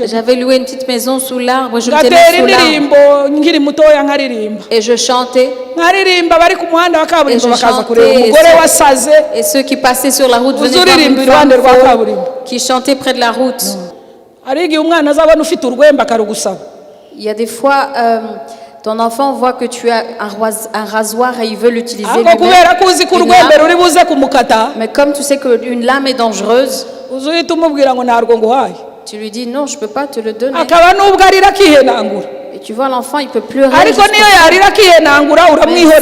J'avais loué une petite maison sous l'arbre, je me tenais sous l'arbre et je chantais. Et ceux qui passaient sur la route venaient voir une femme qui chantait près de la route. Il y a des fois, ton enfant voit que tu as un rasoir et il veut l'utiliser lui-même. Mais comme tu sais qu'une lame est dangereuse, tu lui dis non, je ne peux pas te le donner. Et tu vois l'enfant, il peut pleurer. Mais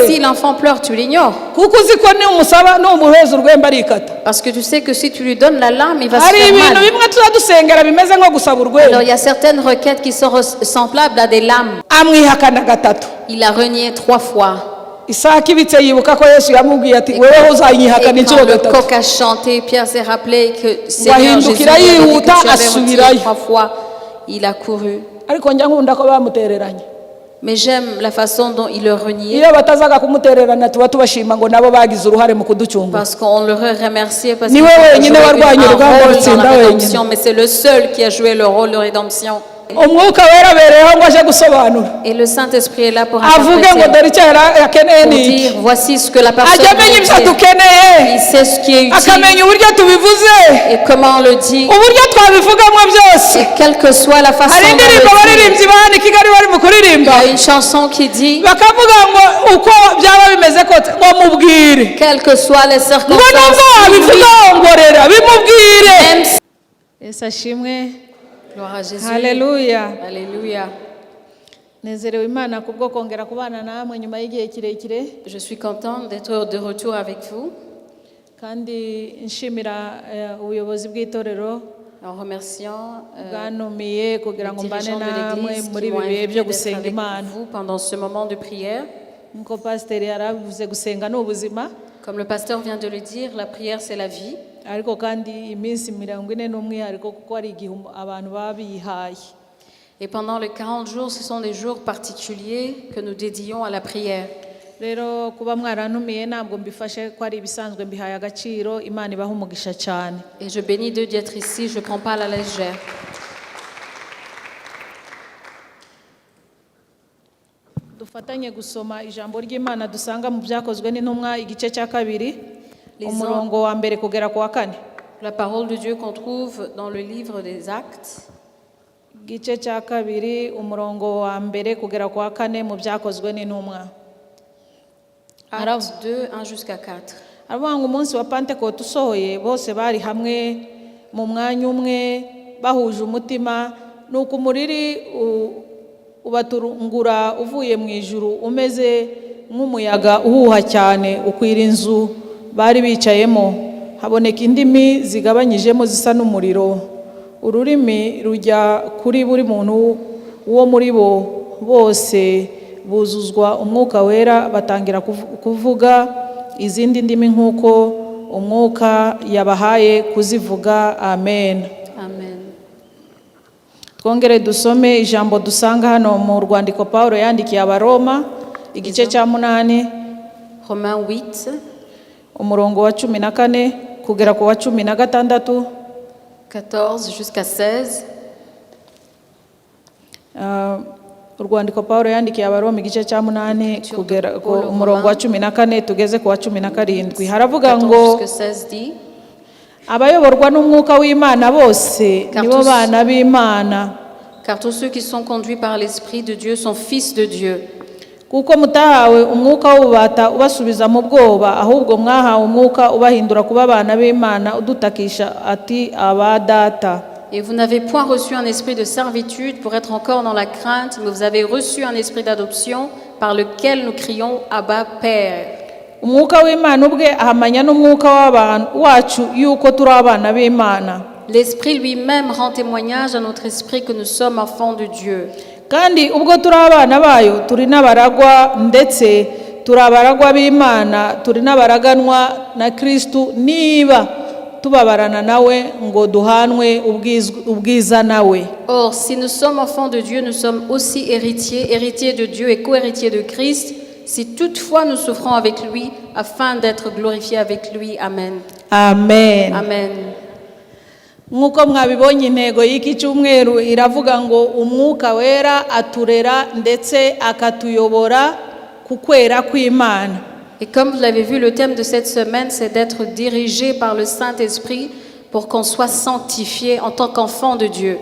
si l'enfant pleure, tu l'ignores. Parce que tu sais que si tu lui donnes la lame, il va se faire mal. Alors il y a certaines requêtes qui sont semblables à des lames. Il a renié 3 fois. Et quand le coq a chanté, Pierre s'est rappelé que Seigneur Jésus lui avait dit que tu avais retiré 3 fois. Il a couru. Mais j'aime la façon dont il le reniait. Parce qu'on le remerciait parce qu'il a joué un rôle dans la rédemption. Mais c'est le seul qui a joué le rôle de rédemption. Et le Saint-Esprit est là pour dire voici ce que la personne veut dire. Il sait ce qui est utile et comment on le dit. Et quelle que soit la façon dont on le dit. Il y a une chanson qui dit quelles que soient les circonstances, même gloire à Jésus. Alléluia. Alléluia. Je suis contente d'être de retour avec vous. En remerciant les dirigeants de l'Église qui m'ont invité d'être avec vous pendant ce moment de prière. Comme le pasteur vient de le dire, la prière c'est la vie. Et pendant les 40 jours, ce sont des jours particuliers que nous dédions à la prière. Et je bénis Dieu d'être ici, je ne prends pas à la légère. dufatanye gusoma ijambo ry'Imana dusanga mu byakozwe n'intumwa igice cya 2 umurongo wa mbere kugera ku wa 4. La parole de Dieu qu'on trouve dans le livre des Actes. Igice cya 2 umurongo wa mbere kugera ku wa 4 mu byakozwe n'intumwa. Actes 2, 1 jusqu'à 4. Aravuga ngo umunsi wa Pentekote usohoye bose bari hamwe mu mwanya umwe bahuje umutima nuko umuriri ubaturungura uvuye mu ijuru umeze nk'umuyaga uhuha cyane ukwira inzu bari bicayemo haboneka indimi zigabanyijemo zisa n'umuriro ururimi rujya kuri buri muntu uwo muri bo bose buzuzwa umwuka wera batangira kuvuga izindi ndimi nk'uko umwuka yabahaye kuzivuga. Amen. Amen. Twongere dusome ijambo dusanga hano mu rwandiko Paulo yandikiye Abaroma igice cya 8 Romains 8 umurongo wa 14 kugera ku wa 16 14 jusqu'à 16. Urwandiko Paulo yandikiye Abaroma igice cya 8 kugera ku umurongo wa 14 tugeze ku wa 17 haravuga ngo abayoborwa n'umwuka w'Imana bose nibo bana b'Imana. Car tous ceux qui sont conduits par l'Esprit de Dieu sont fils de Dieu. Kuko mutahawe umwuka w'ububata ubasubiza mu bwoba ahubwo mwahawe umwuka ubahindura kuba abana b'Imana udutakisha ati aba data. Et vous n'avez point reçu un esprit de servitude pour être encore dans la crainte, mais vous avez reçu un esprit d'adoption par lequel nous crions Abba Père. Umwuka w'Imana ubwe ahamanya n'umwuka w'abantu wacu yuko turi abana b'Imana. L'Esprit lui-même rend témoignage à notre esprit que nous sommes enfants de Dieu. Kandi ubwo turi abana bayo turi n'abaragwa ndetse turi abaragwa b'Imana turi n'abaraganwa na Kristo niba tubabarana nawe ngo duhanwe ubwiza nawe. Or si nous sommes enfants de Dieu, nous sommes aussi héritiers de Dieu et co-héritiers de Christ, si toutefois nous souffrons avec lui afin d'être glorifiés avec lui. Amen. Amen. Amen. nk'uko mwabibonye intego y'iki cyumweru iravuga ngo umwuka wera aturera ndetse akatuyobora ku kwera kw'Imana. Et comme vous l'avez vu, le thème de cette semaine, c'est d'être dirigé par le Saint-Esprit pour qu'on soit sanctifié en tant qu'enfant de Dieu.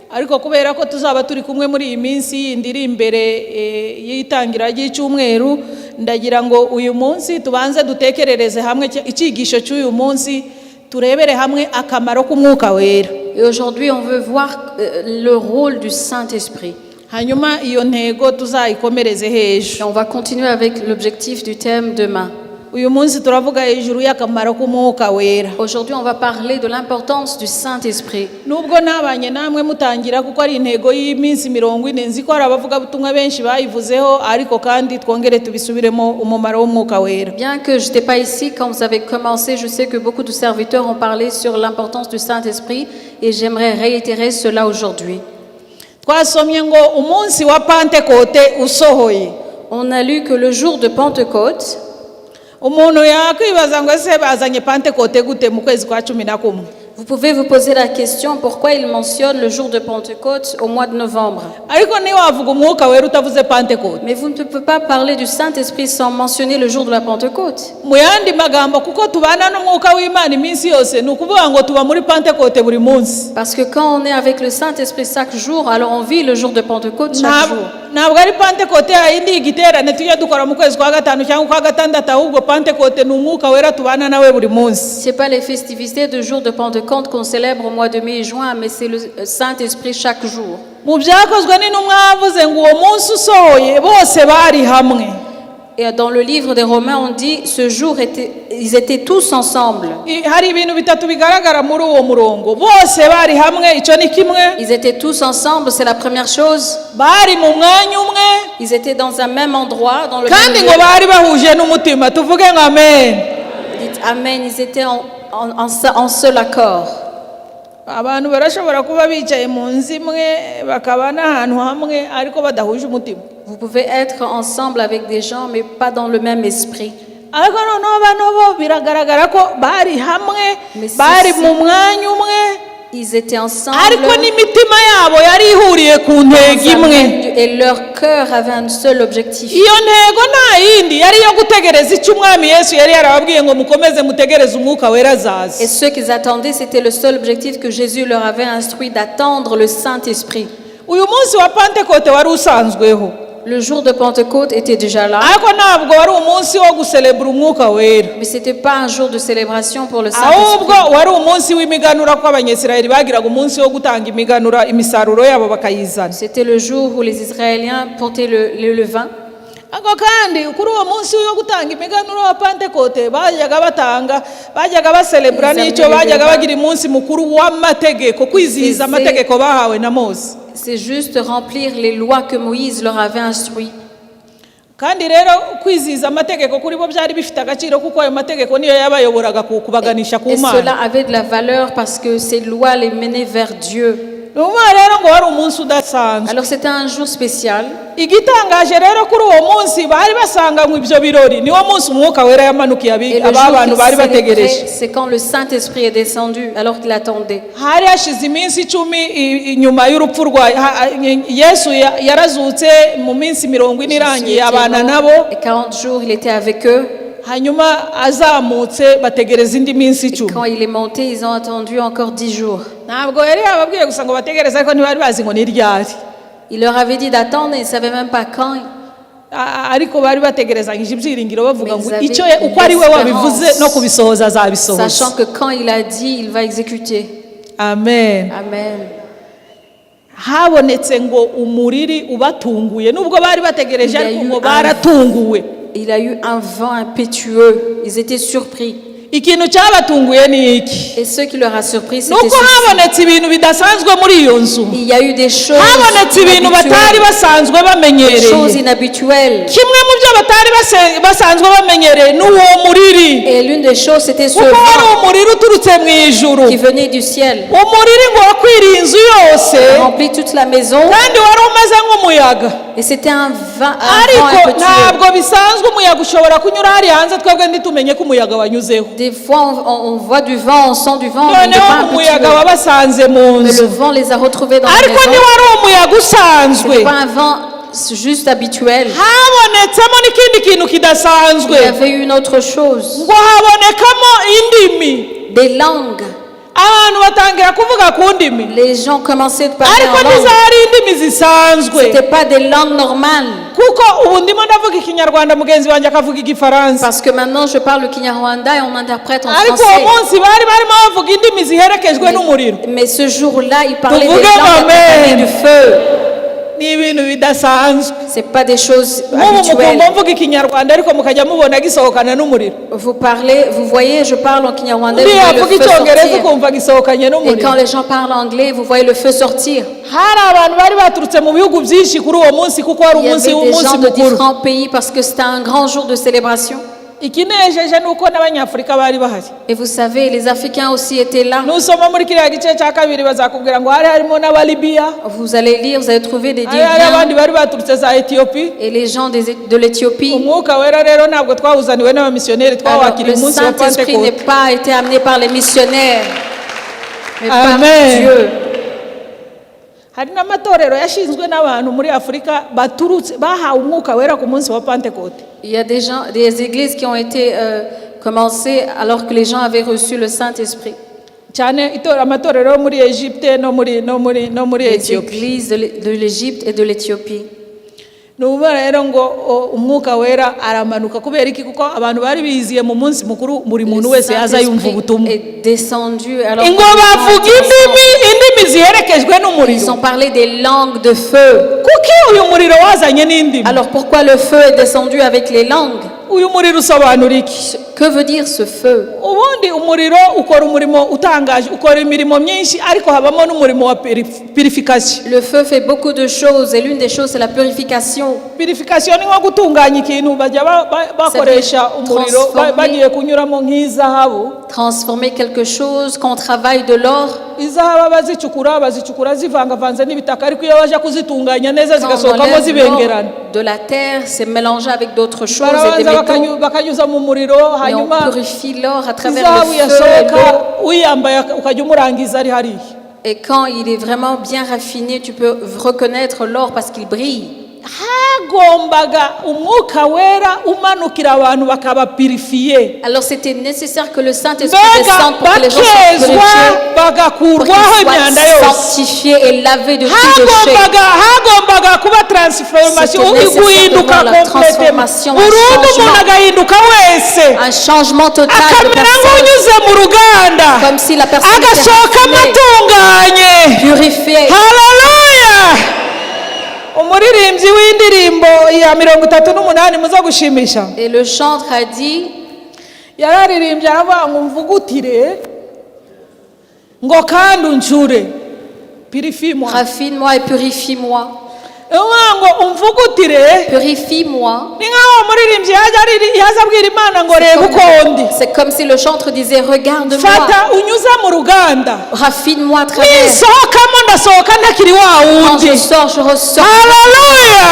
Ariko kubera ko tuzaba turi kumwe muri iyi minsi yindi iri imbere y'itangira ry'icyumweru, ndagira ngo uyu munsi tubanze dutekerereze hamwe icyigisho cy'uyu munsi, turebere hamwe akamaro k'umwuka wera. Et aujourd'hui, on veut voir le rôle du Saint-Esprit. Hanyuma iyo ntego tuzayikomereze hejuru. Et on va continuer avec l'objectif du thème demain. Uyu munsi turavuga hejuru y'akamaro k'umwuka wera. Aujourd'hui, on va parler de l'importance du Saint-Esprit. Nubwo nabanye namwe mutangira kuko ari intego y'iminsi 40, nzi ko hari abavuga butumwa benshi bayivuzeho, ariko kandi twongere tubisubiremo umumaro w'umwuka wera. Bien que je n'étais pas ici quand vous avez commencé, je sais que beaucoup de serviteurs ont parlé sur l'importance du Saint-Esprit et j'aimerais réitérer cela aujourd'hui. Twasomye ngo umunsi wa Pentekote usohoye. On a lu que le jour de Pentecôte, umuntu yakwibaza ngo ese bazanye Pentekote gute mu kwezi kwa 11? vous pouvez vous poser la question pourquoi il mentionne le jour de Pentecôte au mois de novembre. Ariko ni wavuga umwuka wera utavuze Pentekote. Mais vous ne pouvez pas parler du Saint-Esprit sans mentionner le jour de la Pentecôte. Mu yandi magambo kuko tubana n'umwuka w'Imana iminsi yose, nukuvuga ngo tuba muri Pentekote buri munsi. Parce que quand on est avec le Saint-Esprit chaque jour, alors on vit le jour de Pentecôte chaque jour. Ntabwo ari Pentekote yindi igiterane tujya dukora mu kwezi kwa 5 cyangwa kwa 6, ahubwo Pentekote ni umwuka wera tubana nawe buri munsi. C'est pas les festivités de jour de Pentecôte qu'on célèbre au mois de mai et juin, mais c'est le Saint-Esprit chaque jour. Mu byakozwe n'intumwa yavuze ngo uwo munsi usohoye bose bari hamwe. Et dans le livre des Romains, on dit ce jour ils étaient tous ensemble. Hari ibintu bitatu bigaragara muri uwo murongo. Bose bari hamwe, icyo ni kimwe. Ils étaient tous ensemble, c'est la première chose. Bari mu mwanya umwe. Ils étaient dans un même endroit, dans le kandi même ngo lieu. bari bahuje n'umutima, tuvuge ngo amen. Dites amen, ils étaient en seul accord. Abantu barashobora kuba bicaye mu nzu imwe bakaba n'ahantu hamwe ariko badahuje umutima. Vous pouvez être ensemble avec des gens, mais pas dans le même esprit. Ariko noneho abantu bo biragaragara ko bari hamwe, bari mu mwanya umwe. Ils étaient ensemble. Ariko n'imitima yabo yari ihuriye ku ntego imwe. Et leur cœur avait un seul objectif. Iyo ntego nta yindi yari yo gutegereza icyo umwami Yesu yari yarababwiye ngo mukomeze mutegereze umwuka wera azaza. Et ce qu'ils attendaient, c'était le seul objectif que Jésus leur avait instruit d'attendre, le Saint-Esprit. Uyu munsi wa Pentekote wari usanzweho. Le jour de Pentecôte était déjà là. Ariko ntabwo wari umunsi wo guselebra umwuka wera. Mais c'était pas un jour de célébration pour le Saint-Esprit. Ahubwo wari umunsi w'imiganura ko abanyesirayeli bagiraga umunsi wo gutanga imiganura imisaruro yabo bakayizana. C'était le jour où les Israéliens portaient le levain. Ako kandi kuri uwo munsi wo gutanga imiganura wa Pentekote bajyaga baselebra n'icyo bajyaga bagira umunsi mukuru w'amategeko, kwizihiza amategeko bahawe na Mose. C'est juste remplir les lois que Moïse leur avait instruites. Kandi rero kwizihiza amategeko kuri bo byari bifite agaciro kuko ayo mategeko niyo yabayoboraga kubaganisha ku Mana. Et cela avait de la valeur parce que ces lois les menaient vers Dieu. Alors c'était un jour spécial. Igitangaje rero kuri uwo munsi bari basanganywe ibyo birori, niwo munsi umwuka wera yamanukiye abantu bari bategereje. C'est quand le Saint-Esprit est descendu alors qu'il attendait. Hari hashize iminsi 10 inyuma y'urupfu rwa Yesu yarazutse mu minsi 40 irangiye abana nabo. Et 40 jours il était avec eux. Hanyuma azamutse bategereza indi minsi 10. Quand il est monté, ils ont attendu encore 10 jours. Ntabwo yari ababwiye gusa ngo bategereza ariko ntibari bazi ngo ni ryari. Il leur avait dit d'attendre et ils ne savaient même pas quand. Ariko bari bategerezanyije ibyiringiro bavuga ngo icyo uko ari we wabivuze no kubisohoza azabisohoza. Sachant que quand il a dit, il va exécuter. Amen. Amen. Habonetse ngo umuriri ubatunguye nubwo bari bategereje ariko ngo baratunguwe. Il a eu un vent impétueux. Ils étaient surpris. Ikintu cyabatunguye ni iki? Et ce qui leur a surpris, c'était nuko habonetse ibintu bidasanzwe muri iyo nzu. Il y a eu des choses. Habonetse ibintu batari basanzwe bamenyereye. Des choses inhabituelles. Kimwe mu byo batari basanzwe bamenyereye n'uwo muriri. Et l'une des choses, c'était ce vent qui venait du ciel. Umuriri ngo wakwiriye inzu yose. Remplit toute la maison. Kandi wari umeze nk'umuyaga. Et c'était un vent ariko un peu ntabwo tueux. bisanzwe umuyaga ushobora kunyura hari hanze twebwe ntitumenye ko umuyaga wanyuzeho Des fois, on voit du vent, on sent du vent, mais noneho pas un peu umuyaga tueux. wabasanze mu Mais nzu le vent les a retrouvés dans la ariko maison. niba ari umuyaga usanzwe C'était pas un vent juste habituel. habonetsemo n'ikindi kintu Il kidasanzwe y avait une autre chose. ngo habonekamo indimi Des langues. abantu batangira kuvuga ku ndimi Les gens commençaient de parler ariko en langue. ntizari indimi zisanzwe C'était pas des langues normales. kuko ubu ndimo ndavuga ikinyarwanda mugenzi wanjye akavuga igifaransa Parce que maintenant, je parle le Kinyarwanda et on interprète en ariko uwo français. munsi bari barimo bavuga indimi ziherekejwe n'umuriro Mais ce jour-là, il parlait des Tuvuge langues accompagnées amen. du feu. ni ibintu bidasanzwe C'est pas des choses nk'ubu habituelles. mukumva mvuga ikinyarwanda ariko mukajya mubona gisohokana n'umuriro Vous parlez, vous voyez, je parle en Kinyarwanda, vous undi voyez le yavuga feu icyongereza sortir. ukumva gisohokanye Et quand n'umuriro les gens parlent anglais, vous voyez le feu sortir. hari abantu bari baturutse mu bihugu byinshi kuri uwo munsi kuko wari Il y umunsi avait des w'umunsi gens de mukuru différents pays parce que c'était un grand jour de célébration. ikinejeje ni uko n'abanyafurika bari bahari Et vous savez, les Africains aussi étaient là. nusoma muri kiriya gice cya kabiri bazakubwira ngo hari harimo n'abalibiya Vous allez lire, vous allez trouver des hari hari abandi Libyens bari baturutse za etiyopi et les gens de l'Éthiopie. umwuka wera rero ntabwo twawuzaniwe n'abamisiyoneri Alors, twawakiriye le umunsi wa Saint-Esprit n'est pentekote pas été amené par les missionnaires, mais par Amen. Dieu. hari n'amatorero yashinzwe n'abantu muri afurika baturutse bahawe umwuka wera ku munsi wa pentekote Il y a des gens, des églises qui ont été commencées alors que les gens avaient reçu le Saint-Esprit. cyane amatorero yo muri Egypte no muri Les etiyopi églises de l'Égypte et de l'Éthiopie. ni ukuvuga rero ngo umwuka wera aramanuka kubera iki kuko abantu bari biziye mu munsi mukuru buri muntu wese yaza yumva ubutumwa est descendu alors ngo bavuga indimi ziherekejwe ils n'umuriro ont parlé des langues de feu. kuko uyu muriro wazanye n'indimi Alors pourquoi le feu est descendu avec les langues? uyu muriro usobanura iki Que veut dire ce feu? ubundi umuriro ukora umurimo utangaje ukora imirimo myinshi ariko habamo n'umurimo wa purification Le feu fait beaucoup de choses et l'une des choses c'est la purification. purification ni nko gutunganya ikintu bajya bakoresha umuriro bagiye kunyuramo nk'izahabu Transformer quelque chose, qu'on travaille de l'or. izahabu bazicukura zivangavanze n'ibitaka ariko iyo baje kuzitunganya neza Quand on zigasohokamo enlève zibengerana l'or de la terre, c'est mélangé avec d'autres choses et des barabanza métaux. bakanyuza mu muriro Et on hanyuma purifie l'or à travers izahabu le feu et yasohoka l'eau. uyambaye ukajya umurangiza ari hariya Et quand il est vraiment bien raffiné, tu peux reconnaître l'or parce qu'il brille. hagombaga umwuka wera umanukira abantu bakabapirifiye Alors c'était nécessaire que le Saint-Esprit descende pour que les gens soient bakezwa purifiés, pour bagakurwaho qu'ils imyanda soient yose sanctifiés et lavés de tout péché. hagombaga kuba transformation C'était nécessaire guhinduka de voir la completely transformation, un burundu changement. umuntu agahinduka wese Un changement total de akamera personne, nk'unyuze mu ruganda comme si la personne était agasohokamo raffinée, atunganye purifiée. haleluya umuririmbyi w'indirimbo ya 38 muza gushimisha Et le chantre a dit, yararirimbye aravuga ngo mvugutire ngo kandi uncure purifie-moi raffine-moi et purifie-moi. ngo umvugutire Purifie-moi. ni nk'aho umuririmbyi yaza abwira imana ngo reba uko ndi C'est comme si le chantre disait, regarde-moi, fata unyuze mu ruganda raffine-moi à travers. nisohokamo ndasohoka ntakiri wa Quand wundi je sors, je ressors. haleluya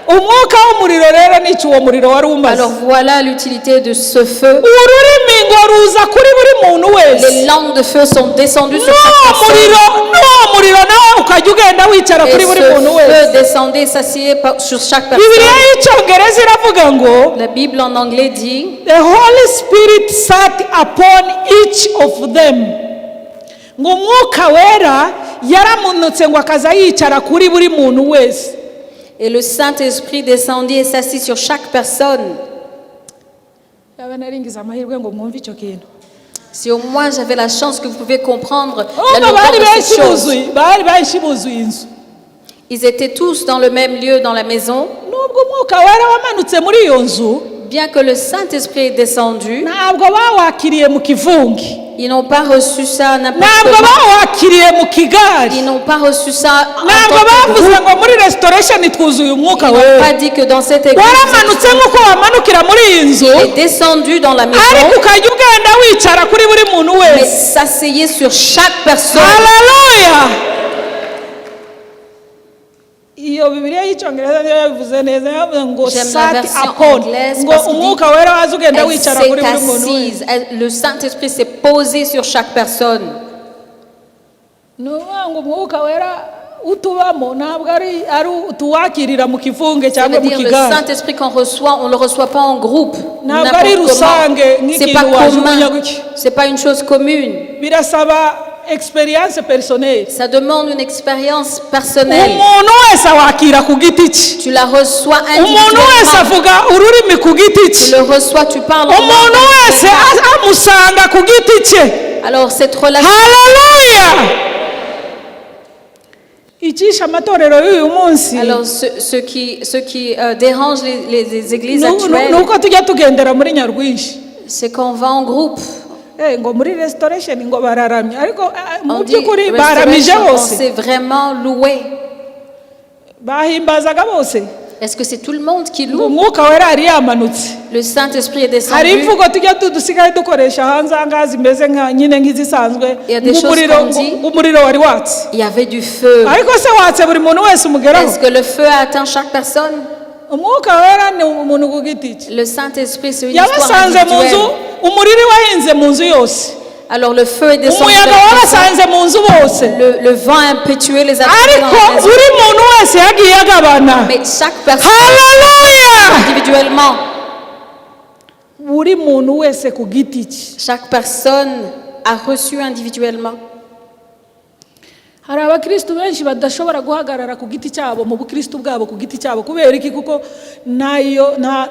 umwuka w'umuriro rero ni uwo muriro wari umaze Alors voilà l'utilité de ce feu. ururimi ngo ruza kuri buri muntu wese Les langues de feu sont descendues sur n'uwo chaque personne. muriro nawe ukajya ugenda wicara Et kuri buri muntu ce wese feu descendait, s'asseyait sur chaque bibiliya personne. y'icyongereza iravuga ngo La Bible en anglais dit, the Holy Spirit sat upon each of them ngo umwuka wera yaramunutse ngo akaza yicara kuri buri muntu wese et le Saint-Esprit descendit et s'assit sur chaque personne. yaba naringize amahirwe ngo mwumve icyo kintu Si au moins j'avais la chance que vous pouvez comprendre la urumva bari lourdeur de benshi cette chose. buzuye inzu Ils étaient tous dans le même lieu dans la maison. nubwo umwuka wera wamanutse muri iyo nzu Bien que le Saint-Esprit est descendu, ntabwo bawakiriye mu kivungi ils n'ont pas reçu ça n'importe ntabwo comment. bawakiriye mu kigari Ils n'ont pas reçu ça en ntabwo tant que bavuze groupe. ngo muri restoration twuzuye umwuka Ils n'ont wera pas dit que dans cette église, waramanutse nk'uko wamanukira muri iyi nzu est descendu dans la maison, ariko ukajya ugenda wicara kuri buri muntu mais wese s'asseyait sur chaque personne. haleluya iyo bibiliya y'icyongereza niyo yabivuze neza yavuze ngo J'aime la sat version upon anglaise ngo parce qu'il dit, umwuka wera waza ugenda elle wicara kuri s'est buri muntu wese. assise. Le Saint-Esprit s'est posé sur chaque personne. ni ukuvuga ngo umwuka wera utubamo ntabwo ari tuwakirira mu kivunge Ça cyangwa veut mu dire le kigare Saint-Esprit qu'on reçoit, on ne le reçoit pas en groupe. ntabwo ari N'importe rusange comment. C'est pas nk'ikintu wajugunya commun. gutya C'est pas une chose commune. birasaba experience personnelle. Ça demande une expérience personnelle. umuntu wese awakira ku giti cye Tu la reçois umuntu wese individuellement. avuga ururimi ku giti Tu cye le reçois, tu parles. en umuntu langue wese individuellement. amusanga ku giti cye. Alors cette relation, haleluya icisha amatorero y'uyu munsi alors ce qui dérange les églises ni actuelles, uko tujya tugendera muri nyarwinshi c'est qu'on va en groupe. ngo muri restoration ngo bararamye ariko mu On dit by'ukuri baramije restoration, on bose s'est vraiment loué. bahimbazaga bose Est-ce que c'est tout le monde qui ngo loue? umwuka wera yari yamanutse. Le Saint-Esprit est hari descendu. imvugo tujya dusigaye dukoresha hanze aha ngaha zimeze nyine nk'izisanzwe Il y a des choses qu'on dit. ng'umuriro wari watse Il y avait du feu. ariko se watse buri muntu wese umugeraho. Est-ce que le feu a atteint chaque personne? umwuka wera ni umuntu ku giti cye Le Saint-Esprit, c'est une histoire yabasanze mu nzu individuelle. umuriro wahinze mu nzu yose Alors le feu est descendu. umuyaga wabasanze mu nzu bose Le vent impétueux les a pris dans ariko la maison. buri muntu wese yagiye agabana. Mais chaque personne haleluya individuellement, buri muntu wese ku giti cye. chaque personne a reçu individuellement. hari abakristu benshi badashobora guhagarara ku giti cyabo mu bukristu bwabo ku giti cyabo kubera iki kuko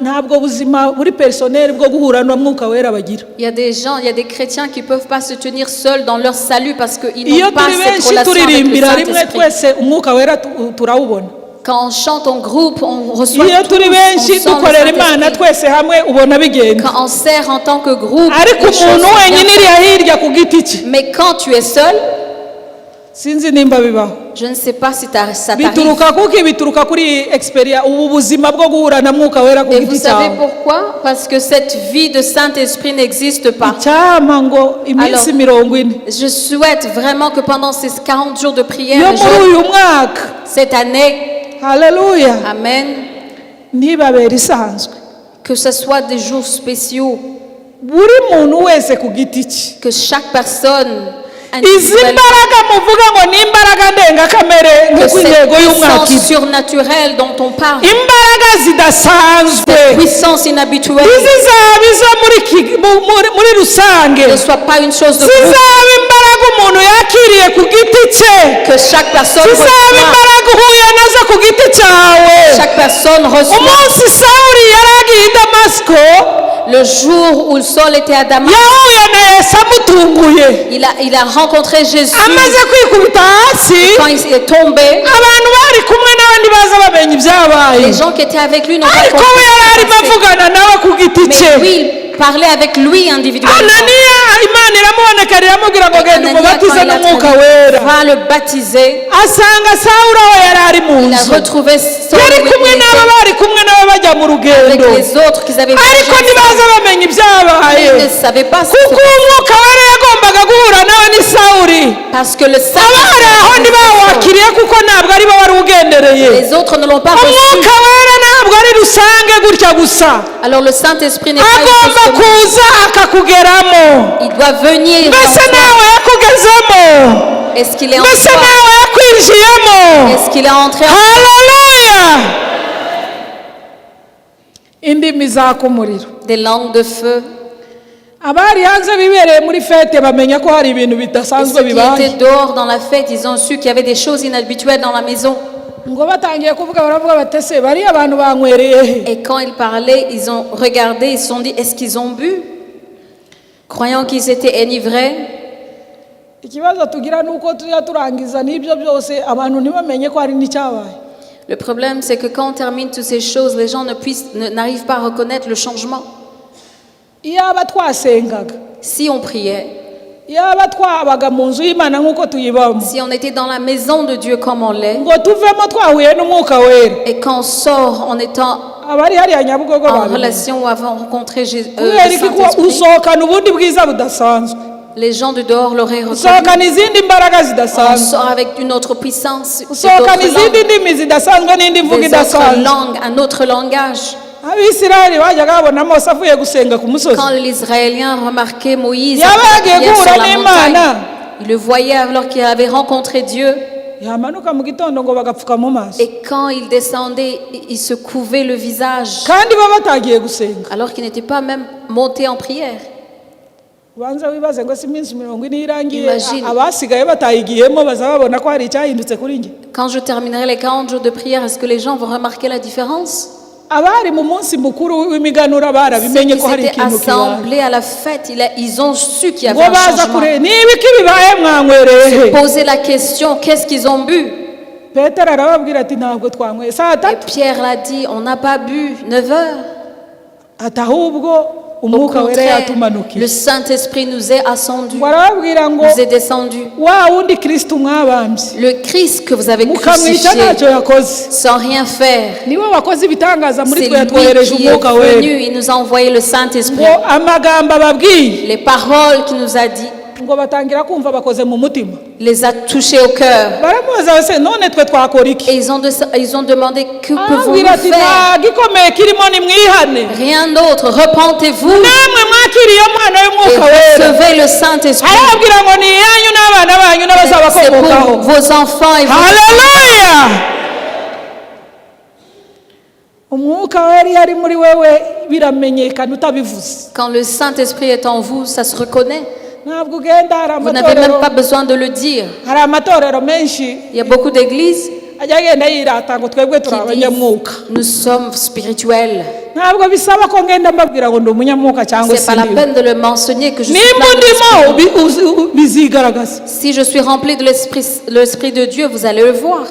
ntabwo buzima buri personnel bwo guhura n'umwuka wera bagira. Il y a des gens, il y a des chrétiens qui ne peuvent pas se tenir seuls dans leur salut parce qu'ils iyo n'ont pas turi cette benshi relation avec le turirimbira rimwe Saint-Esprit. twese umwuka wera turawubona. Quand on chante en groupe, on reçoit iyo tous, turi on benshi sent le dukorera imana Saint-Esprit. twese hamwe ubona bigenda. Quand on sert en tant que groupe, ariko les choses umuntu sont bien wenyine faites. iriya hirya ku giti cye Mais quand tu es seul, sinzi nimba bibaho. je ne sais pas si ça t'arrive. bituruka kuki bituruka kuri experience ubu buzima bwo guhura na mwuka wera ku Et vous giti savez cyawe. pourquoi? Parce que cette vie de Saint-Esprit n'existe pas. icyama ngo iminsi Alors, 40 Je souhaite vraiment que pendant ces 40 jours de prière, yo et muri jeûne, uyu mwaka cette année, haleluya Amen, ntibabere isanzwe que ce soit des jours spéciaux, buri muntu wese ku giti cye. que chaque personne izi individuellement, mbaraga muvuga ngo ni imbaraga ndengakamere que nk'uko cette intego y'umwaka puissance surnaturelle dont on parle, imbaraga zidasanzwe cette puissance inhabituelle, ntizizaba izo muri rusange ne soit pas une chose de groupe, zizaba imbaraga umuntu yakiriye ku giti cye que chaque personne zizaba reçoit, imbaraga uhuye nazo ku giti cyawe. chaque personne reçoit. umunsi sawuli yari agiye i damasiko Le jour où Saul était à Damas, yahuye na yesu amutunguye il a rencontré Jésus. amaze kwikubita hasi Quand il est tombé, abantu bari kumwe n'abandi baza bamenya ibyabaye les gens qui étaient avec lui n'ont pas ariko compris we yari ce qui arimo s'est passé. avugana nawe ku giti Mais cye. lui, il parlait avec lui individuellement. ananiya imana iramubonekera iramubwira ngo genda Anania, quand umubatize il a n'umwuka traduit, wera va le baptiser. asanga sawuli aho yari ari mu Il a nzu retrouvé Saul yari où kumwe il n'abo était, bari kumwe nabo bajya mu avec rugendo les autres qu'ils avaient ariko voyagé ntibaza ensemble. bamenya ibyabaye Ils ne savaient pas ce qui se kuko umwuka wera yagombaga guhura nawe ni sawuli parce que le abari aho Saint-Esprit, ntibawakiriye kuko ntabwo ari bo wari ugendereye. les autres ne l'ont pas reçu. umwuka wera ntabwo ari rusange gutya gusa Alors le Saint-Esprit n'est pas une agomba chose commune. kuza akakugeramo. Il doit venir en mbese toi. nawe yakugezemo Est-ce qu'il est en mbese toi? nawe yakwinjiyemo. Est-ce qu'il est entré en haleluya indimi zaka umuriro. des langues de feu? abari hanze bibereye muri fete bamenya ko hari ibintu Et bidasanzwe ceux qui bibaye. étaient dehors dans la fête, ils ont su qu'il y avait des choses inhabituelles dans la maison. ngo batangiye kuvuga baravuga batese bariya abantu banywereye he. Et quand ils parlaient, ils ont regardé, ils se sont dit, est-ce qu'ils ont bu? Croyant qu'ils étaient enivrés. ikibazo tugira ni uko tujya turangiza n'ibyo byose abantu ntibamenye ko hari n'icyabaye. Le problème, c'est que quand on termine toutes ces choses, les gens n'arrivent pas à reconnaître le changement. iyaba twasengaga Si on priait, iyaba twabaga mu nzu y'imana nk'uko tuyibamo si on était dans la maison de Dieu comme on l'est, ngo tuvemo twahuye n'umwuka wera et quand on sort en étant abari hariya nyabugogo en babimenye. relation ou avant rencontré Jésus, kubera iki ko Saint-Esprit, usohokana ubundi bwiza budasanzwe. Les gens de dehors l'auraient reconnu. On sort avec une autre puissance, des autres langues, un autre langage. Quand les Israéliens remarquaient Moïse sur la montagne, ils le voyaient alors qu'il avait rencontré Dieu. Et quand il descendait, il se couvait le visage, alors qu'il n'était pas même monté en prière. Imagine. Quand je terminerai les 40 jours de prière, est-ce que les gens vont remarquer la différence? Ceux qui s'étaient assemblés à la fête, ils ont su qu'il y avait un changement. Se poser la question, qu'est-ce qu'ils ont bu? Et Pierre l'a dit, on n'a pas bu 9 heures. Au contraire, le Saint-Esprit nous est ascendu, nous est descendu. Le Christ que vous avez crucifié sans rien faire, c'est lui qui est venu, il nous a envoyé le Saint-Esprit. Les paroles qu'il nous a dit, les a touchés au cœur. Et ils ont demandé, que pouvons-nous faire? Rien d'autre, repentez-vous et recevez le Saint-Esprit. C'est pour vos enfants et vos Alléluia. Quand le Saint-Esprit est en vous, ça se reconnaît. Vous n'avez même pas besoin de le dire. Il y a beaucoup d'églises qui disent, nous sommes spirituels. C'est pas la peine de le mentionner que je suis plein de l'esprit. Si je suis rempli de l'Esprit de Dieu, vous allez le voir.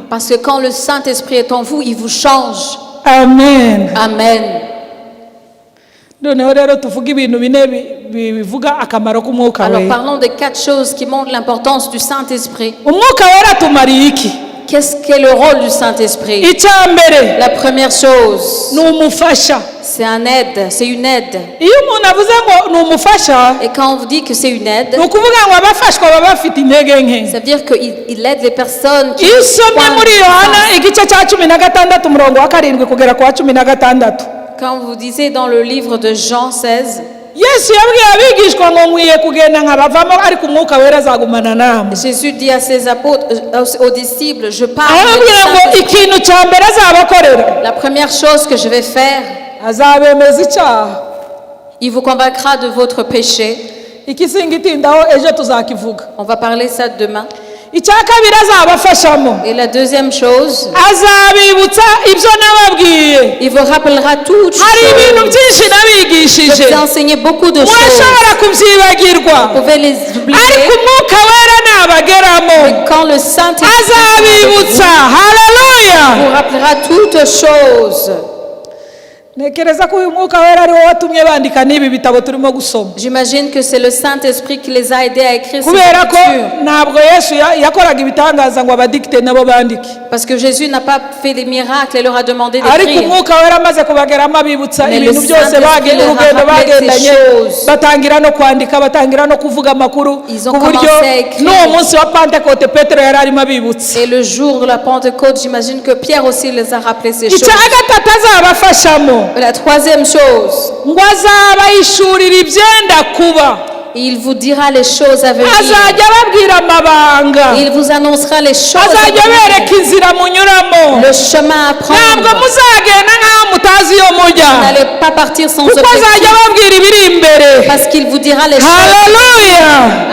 Parce que quand le Saint-Esprit est en vous, il vous change. Amen. Amen. Alors parlons des 4 choses qui montrent l'importance du Saint-Esprit. Qu'est-ce qu'est le rôle du Saint-Esprit? La première chose, c'est un aide, c'est une aide. Et quand on vous dit que c'est une aide, ça veut dire qu'il aide les personnes qui Quand vous disiez dans le livre de Jean 16, Jésus dit à ses apôtres, aux disciples, je parle de la première chose que je vais faire, il vous convaincra de votre péché. On va parler ça demain. Et la deuxième chose, il vous rappellera toutes choses. Je vous ai enseigné beaucoup de choses. Vous pouvez les oublier. Mais quand le Saint-Esprit vous rappellera toutes choses. J'imagine que c'est le Saint-Esprit qui les a aidés à écrire ces écritures. Parce que Jésus n'a pas fait des miracles et leur a demandé d'écrire. Mais le Saint-Esprit leur a rappelé ces choses. Ils ont commencé à écrire. Et le jour de la Pentecôte, j'imagine que Pierre aussi les a rappelé ces choses. La troisième chose, il vous dira les choses à venir. Il vous annoncera les choses à venir. Le chemin à prendre. Vous n'allez pas partir sans objectif. Parce qu'il vous dira les choses.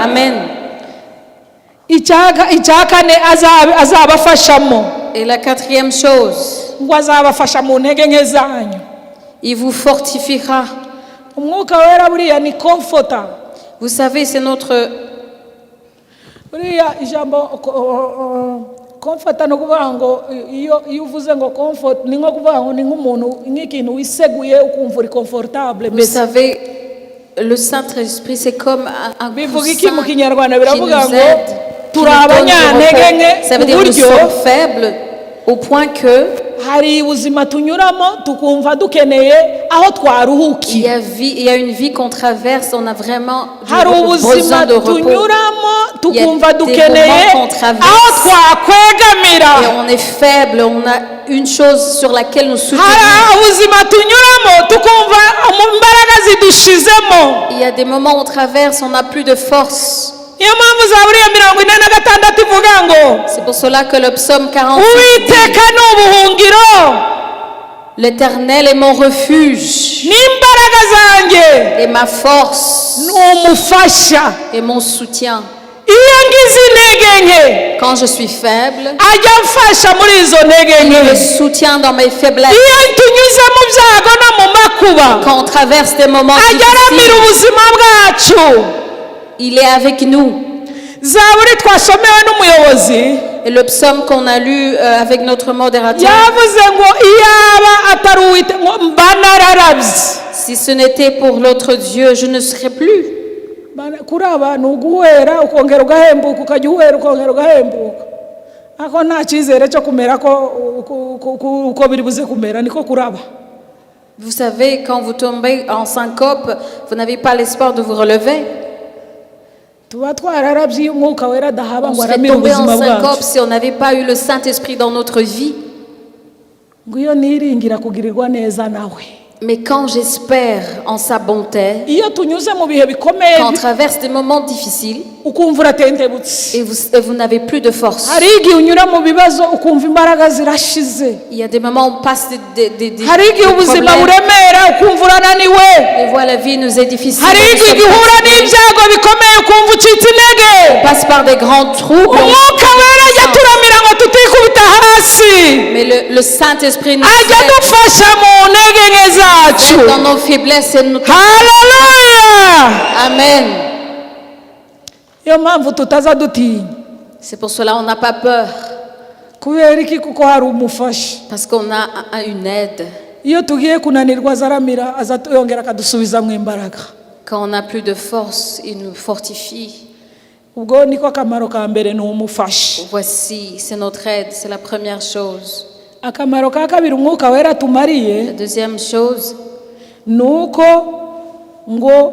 Amen. Et la quatrième chose, il vous fortifiera. Vous savez, c'est notre... Vous savez, le Saint-Esprit, c'est comme un coussin qui nous aide, qui nous donne du repos. Ça veut dire que nous sommes faibles au point que hari ubuzima tunyuramo tukumva dukeneye aho twaruhukiye. Il y a une vie qu'on traverse, on a vraiment hari ubuzima besoin de repos. tunyuramo Il y a tukumva des dukeneye moments qu'on traverse aho twakwegamira. et on est faible, on a une chose sur laquelle nous soutenons. hari ubuzima tunyuramo tukumva imbaraga zidushizemo. Il y a des moments où on traverse, on n'a plus de force. niyo mpamvu zaburi ya 46 ivuga ngo C'est pour cela que le psaume 46 uwiteka ni ubuhungiro l'Éternel est mon refuge n'imbaraga zanjye et ma force ni umufasha. et mon soutien. iyo ngize intege nke Quand je suis faible, ajya amfasha muri izo ntege il me nke. soutient dans mes faiblesses. iyo tunyuze mu byago no mu makuba Quand on traverse des moments ajya aramira difficiles, ubuzima bwacu. il est avec nous. zaburi twasomewe n'umuyobozi Et le psaume qu'on a lu avec notre modérateur, yavuze ngo iyaba atari uwite ngo mba nararabye. si ce n'était pour l'autre Dieu, je ne serais plus. kuraba ni uguhera ukongera ugahembuka ukajya uhera ukongera ugahembuka. ako nta cyizere cyo kumera ko uko biri buze kumera niko kuraba. Vous savez, quand vous tombez en syncope, vous n'avez pas l'espoir de vous relever. tuba twararabye iyo umwuka wera adahaba On ngo serait aramire tombé en ubuzima syncope bwacu. si on n'avait pas eu le Saint-Esprit dans notre vie. ngo iyo niringira kugirirwa neza nawe. Mais quand j'espère en sa bonté, iyo tunyuze mu bihe bikomeye quand on traverse des moments difficiles ukumva uratentebutse. et vous n'avez plus de force, hari igihe unyura mu bibazo ukumva imbaraga zirashize. il y a des moments où on passe des hari igihe ubuzima problèmes buremera ukumva urananiwe. et voilà, la vie nous est difficile. hari Nous igihe sommes uhura fatigués. n'ibyago bikomeye ukumva ucitse intege. On passe par des grands troubles. umwuka wera ajya turamira ngo tutikubita hasi. Mais le Saint-Esprit nous ajya aide dufasha mu ntege nke zacu. dans nos faiblesses et nous. haleluya. Amen. iyo mpamvu tutaza dutinya. C'est pour cela on n'a pas peur, kubera iki? kuko hari umufasha. parce qu'on a une aide. iyo tugiye kunanirwa azaramira aza yongera akadusubiza mu imbaraga. Quand on n'a plus de force, il nous fortifie. ubwo niko akamaro ka mbere ni umufasha. Voici, c'est notre aide, c'est la première chose. akamaro ka kabiri umwuka wera La tumariye deuxième chose, ni uko ngo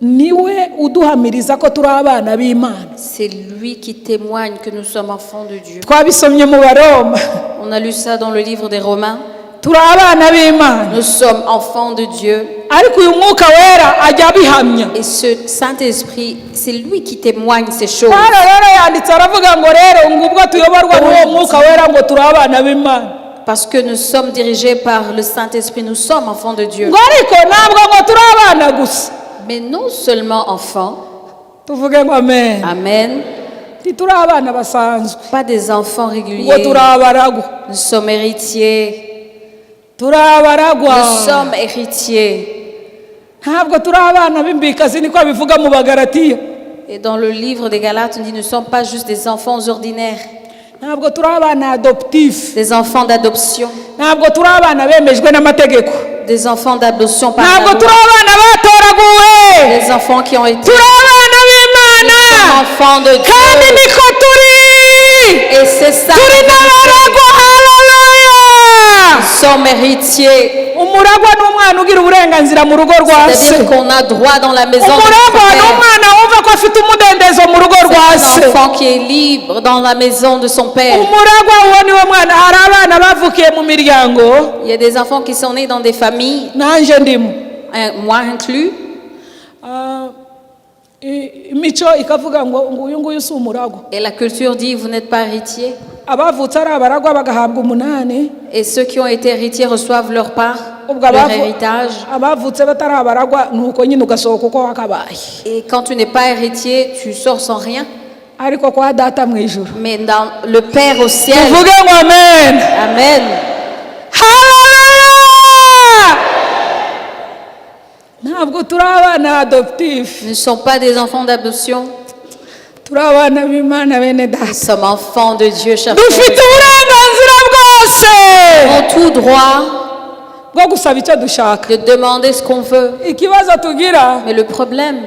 niwe uduhamiriza ko turi abana b'Imana. c'est lui qui témoigne que nous sommes enfants de Dieu. twabisomye mu Baroma. On a lu ça dans le livre des Romains. turi abana b'Imana. Nous sommes enfants de Dieu. ariko uyu mwuka wera ajya abihamya. Et ce Saint-Esprit, c'est lui qui témoigne ces choses. Pawulo rero yanditse aravuga ngo rero ngubwo tuyoborwa n'uwo mwuka wera ngo turi abana b'Imana. Parce que nous sommes dirigés par le Saint-Esprit, nous sommes enfants de Dieu. ngo ariko ntabwo ngo turi abana gusa. Mais non seulement enfants, tuvuge ngo amen. amen, turi abana basanzwe. pas des enfants ngo réguliers. turi abaragwa. Nous sommes héritiers. turi abaragwa. Nous sommes héritiers. ntabwo turi abana b'imbikazi niko bivuga mu Bagalatiya. Et dans le livre des Galates, on dit nous ne sommes pas juste des enfants ordinaires, ntabwo turi abana adoptif. des enfants d'adoption, ntabwo turi abana bemejwe n'amategeko. des enfants d'adoption par ntabwo la turi loi, abana batoraguwe. des enfants qui ont été turi abana b'Imana. enfants de kandi Dieu. niko turi. Et c'est ça, turi n'abaragwa. haleluya. nous sommes héritiers. umuragwa ni umwana ugira uburenganzira mu rugo rwa se. C'est-à-dire qu'on a droit dans la maison de umuragwa son ni père. umwana wumva ko afite umudendezo mu rugo rwa C'est se. un enfant qui est libre dans la maison de son père. umuragwa uwo ni wo mwana. hari abana bavukiye mu miryango. Il y a des enfants qui sont nés dans des familles, nanjye ndimo. moi inclus. imico ikavuga ngo uyu nguyu si umuragwa. Et la culture dit, vous n'êtes pas héritier. abavutse ari abaragwa bagahabwa 8. Et ceux qui ont été héritiers reçoivent leur part, ubwo leur héritage. abavutse batari abaragwa nuko nyine ugasohoka uko wakabaye. Et quand tu n'es pas héritier, tu sors sans rien. ariko kwa data mu ijuru. Mais dans le Père au ciel, tuvuge ngo amen. amen, haleluya. ntabwo turi abana adoptif. nous ne sommes pas des enfants d'adoption. turi abana b'Imana bene Nous data. sommes enfants de Dieu, chers dufite frères. uburenganzira bwose Nous avons tout droit bwo gusaba icyo dushaka. de demander ce qu'on veut. ikibazo tugira, Mais le problème,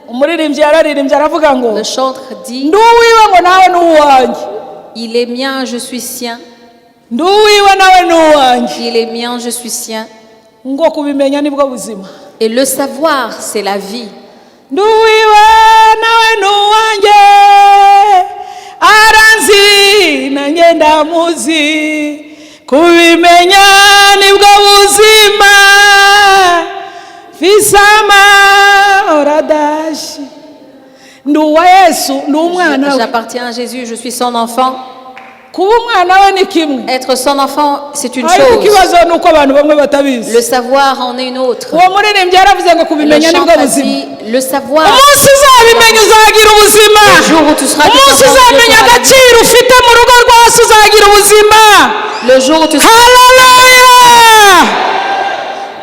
umuririmbyi yararirimbye aravuga ngo le chantre dit, ndi uwiwe ngo nawe ni uwanjye. il est mien, je suis sien. Il est mien, je suis sien. Et le savoir, c'est la vie. Aranzi na ngenda muzi kubimenya nibwo buzima fisama oradashi nduwa Yesu ndumwana j'appartiens à Jésus, je suis son enfant. Être son enfant, c'est une chose. Le savoir en est une autre. Le chant a dit, le savoir. Le jour où tu seras le jour où tu seras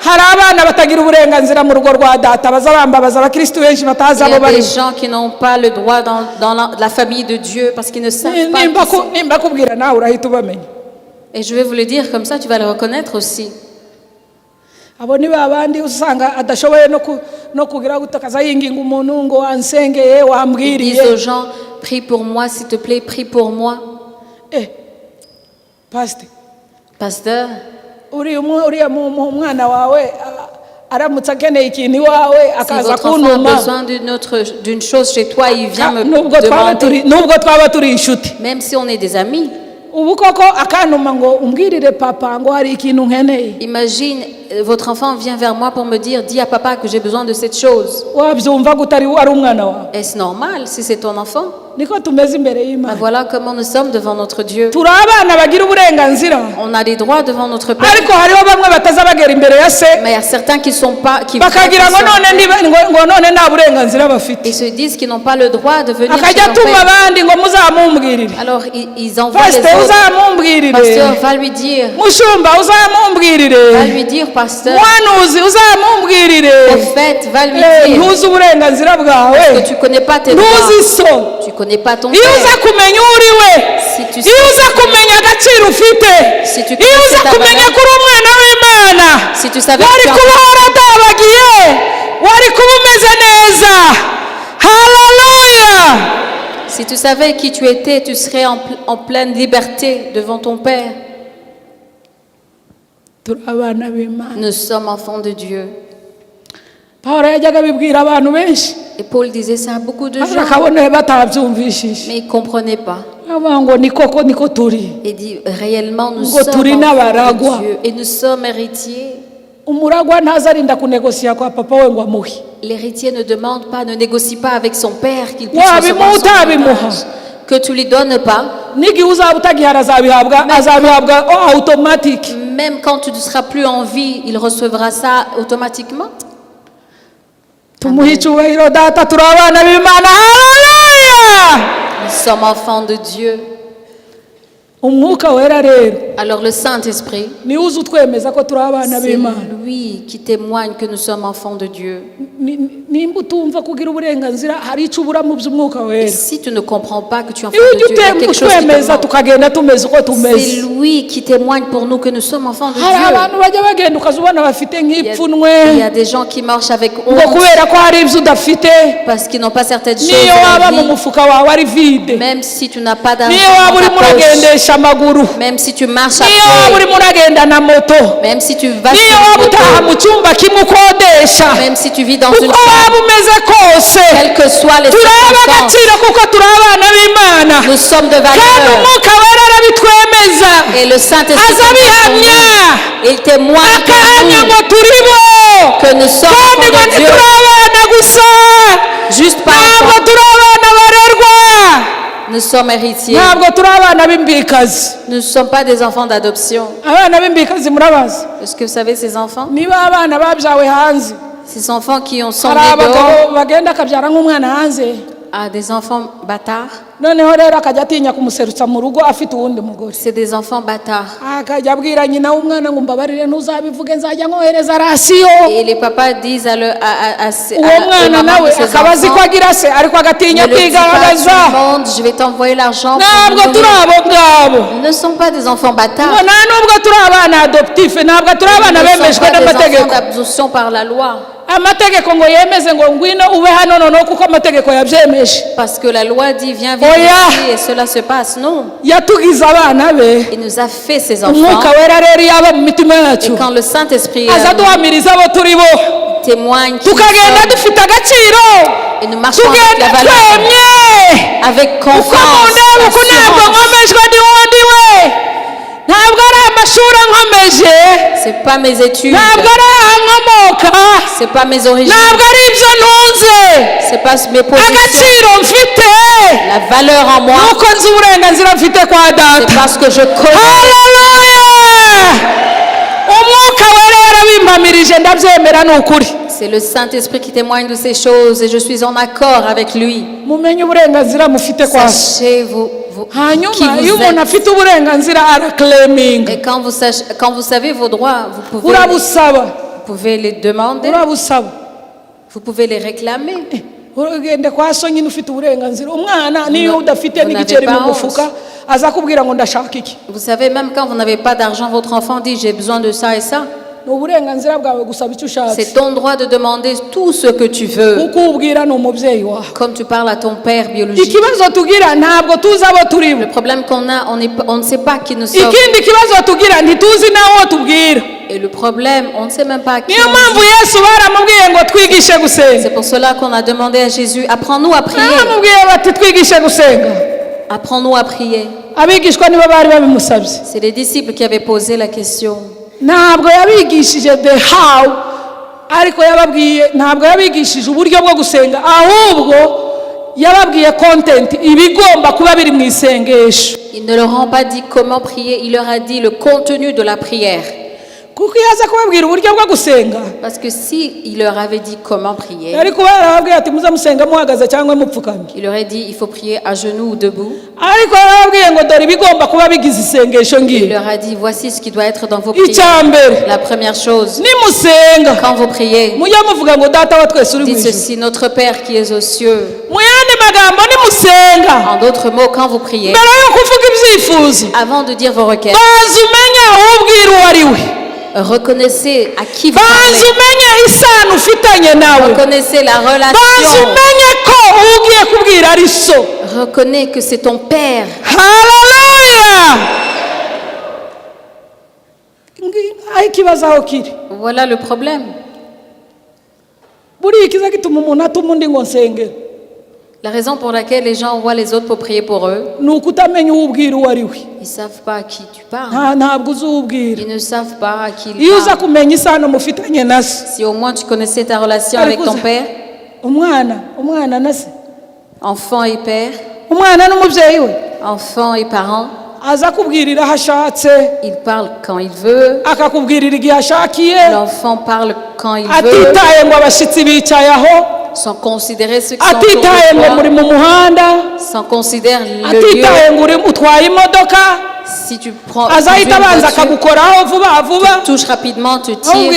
Il y a des gens qui n'ont pas le droit dans la famille de Dieu parce qu'ils ne savent pas qui sont. Et je vais vous le dire comme ça, tu vas le reconnaître aussi. Ils disent aux gens, prie pour moi, s'il te plaît, prie pour moi. Pasteur, si votre enfant a besoin d'une chose chez toi, il vient me demander, même si on est des amis. Imagine, votre enfant vient vers moi pour me dire, dis à papa que j'ai besoin de cette chose. Est-ce normal si c'est ton enfant? Voilà comment nous sommes devant notre Dieu. On a des droits devant notre Père. Mais il y a certains qui sont pas, ils se disent qu'ils n'ont pas le droit de venir chez leur Père. Alors ils envoient les autres. Pasteur, va lui dire. Va lui dire, pasteur. Prophète, va lui dire. Parce que tu connais pas tes droits. Tu connais pas ton Père. Si tu sais, si tu connais ta valeur, si tu savais que tu si tu savais qui tu étais, tu serais en pleine liberté devant ton Père. Nous sommes enfants de Dieu. Et Paul disait ça à beaucoup de gens, mais ils ne comprenaient pas. Il dit, réellement, nous sommes enfants de Dieu et nous sommes héritiers. L'héritier ne demande pas, ne négocie pas avec son père qu'il puisse recevoir son héritage. Que tu lui donnes pas. Même quand tu ne seras plus en vie, il recevra ça automatiquement. Nous sommes enfants de Dieu. Alors le Saint-Esprit, c'est lui qui témoigne que nous sommes enfants de Dieu. Et si tu ne comprends pas que tu es enfant de Dieu, il y a quelque chose qui te manque. C'est lui qui témoigne pour nous que nous sommes enfants de Dieu. Il y a des gens qui marchent avec honte parce qu'ils n'ont pas certaines choses dans la vie. Même si tu n'as pas d'argent dans ta poche, même si tu marches à pied, même si tu vas sur une moto, même si tu vis dans une chambre, quelles que soient les circonstances, nous sommes de valeur. Et le Saint-Esprit, il témoigne que nous sommes enfants de Dieu. Juste par nous sommes héritiers. Nous ne sommes pas des enfants d'adoption. Est-ce que vous savez ces enfants? Ces enfants qui sont nés dehors. Des enfants bâtards. C'est des enfants bâtards. Et les papas disent à maman de ces enfants, ne le dis pas à tout le monde, je vais t'envoyer l'argent. Nous ne sommes pas des enfants bâtards. Nous ne sommes pas des enfants d'adoption par la loi. Parce que la loi dit viens vivre ici et cela se passe. Non. Il nous a fait ses enfants. Et quand le Saint-Esprit témoigne et nous marchons avec la valeur, avec confiance, c'est pas mes études, c'est pas mes origines, c'est pas mes positions, la valeur en moi, c'est parce que je connais. C'est le Saint-Esprit qui témoigne de ces choses et je suis en accord avec lui. Sachez qui vous êtes. Et quand vous savez vos droits, vous pouvez les demander, vous pouvez les réclamer. Vous n'avez pas honte. Vous savez, même quand vous n'avez pas d'argent, votre enfant dit j'ai besoin de ça et ça. C'est ton droit de demander tout ce que tu veux. Comme tu parles à ton père biologique. Le problème qu'on a, on ne sait pas qui nous sommes. Et le problème, on ne sait même pas qui nous sommes. C'est pour cela qu'on a demandé à Jésus, apprends-nous à prier. Apprends-nous à prier. C'est les disciples qui avaient posé la question. Ntabwo yabigishije the how ariko ntabwo yabigishije uburyo bwo gusenga ahubwo yababwiye content ibigomba kuba biri mu isengesho. Il ne leur a pas dit comment prier, il leur a dit le contenu de la prière. Parce que si il leur avait dit comment prier, il leur a dit il faut prier à genoux ou debout. Il leur a dit voici ce qui doit être dans vos prières. La première chose, quand vous priez, dites ceci: notre Père qui est aux cieux. En d'autres mots, quand vous priez, avant de dire vos requêtes, reconnaissez à qui vous parlez. Reconnaissez la relation. Reconnais que c'est ton Père. Voilà le problème. La raison pour laquelle les gens voient les autres pour prier pour eux, ils ne savent pas à qui tu parles. Ils ne savent pas à qui ils parlent. Si au moins tu connaissais ta relation avec ton père, enfant et père, enfant et parent, il parle quand il veut, l'enfant parle quand il veut, sans considérer ceux qui sont autour de toi, sans considérer le lieu. Si tu prends une voiture, tu touches rapidement, tu tires, et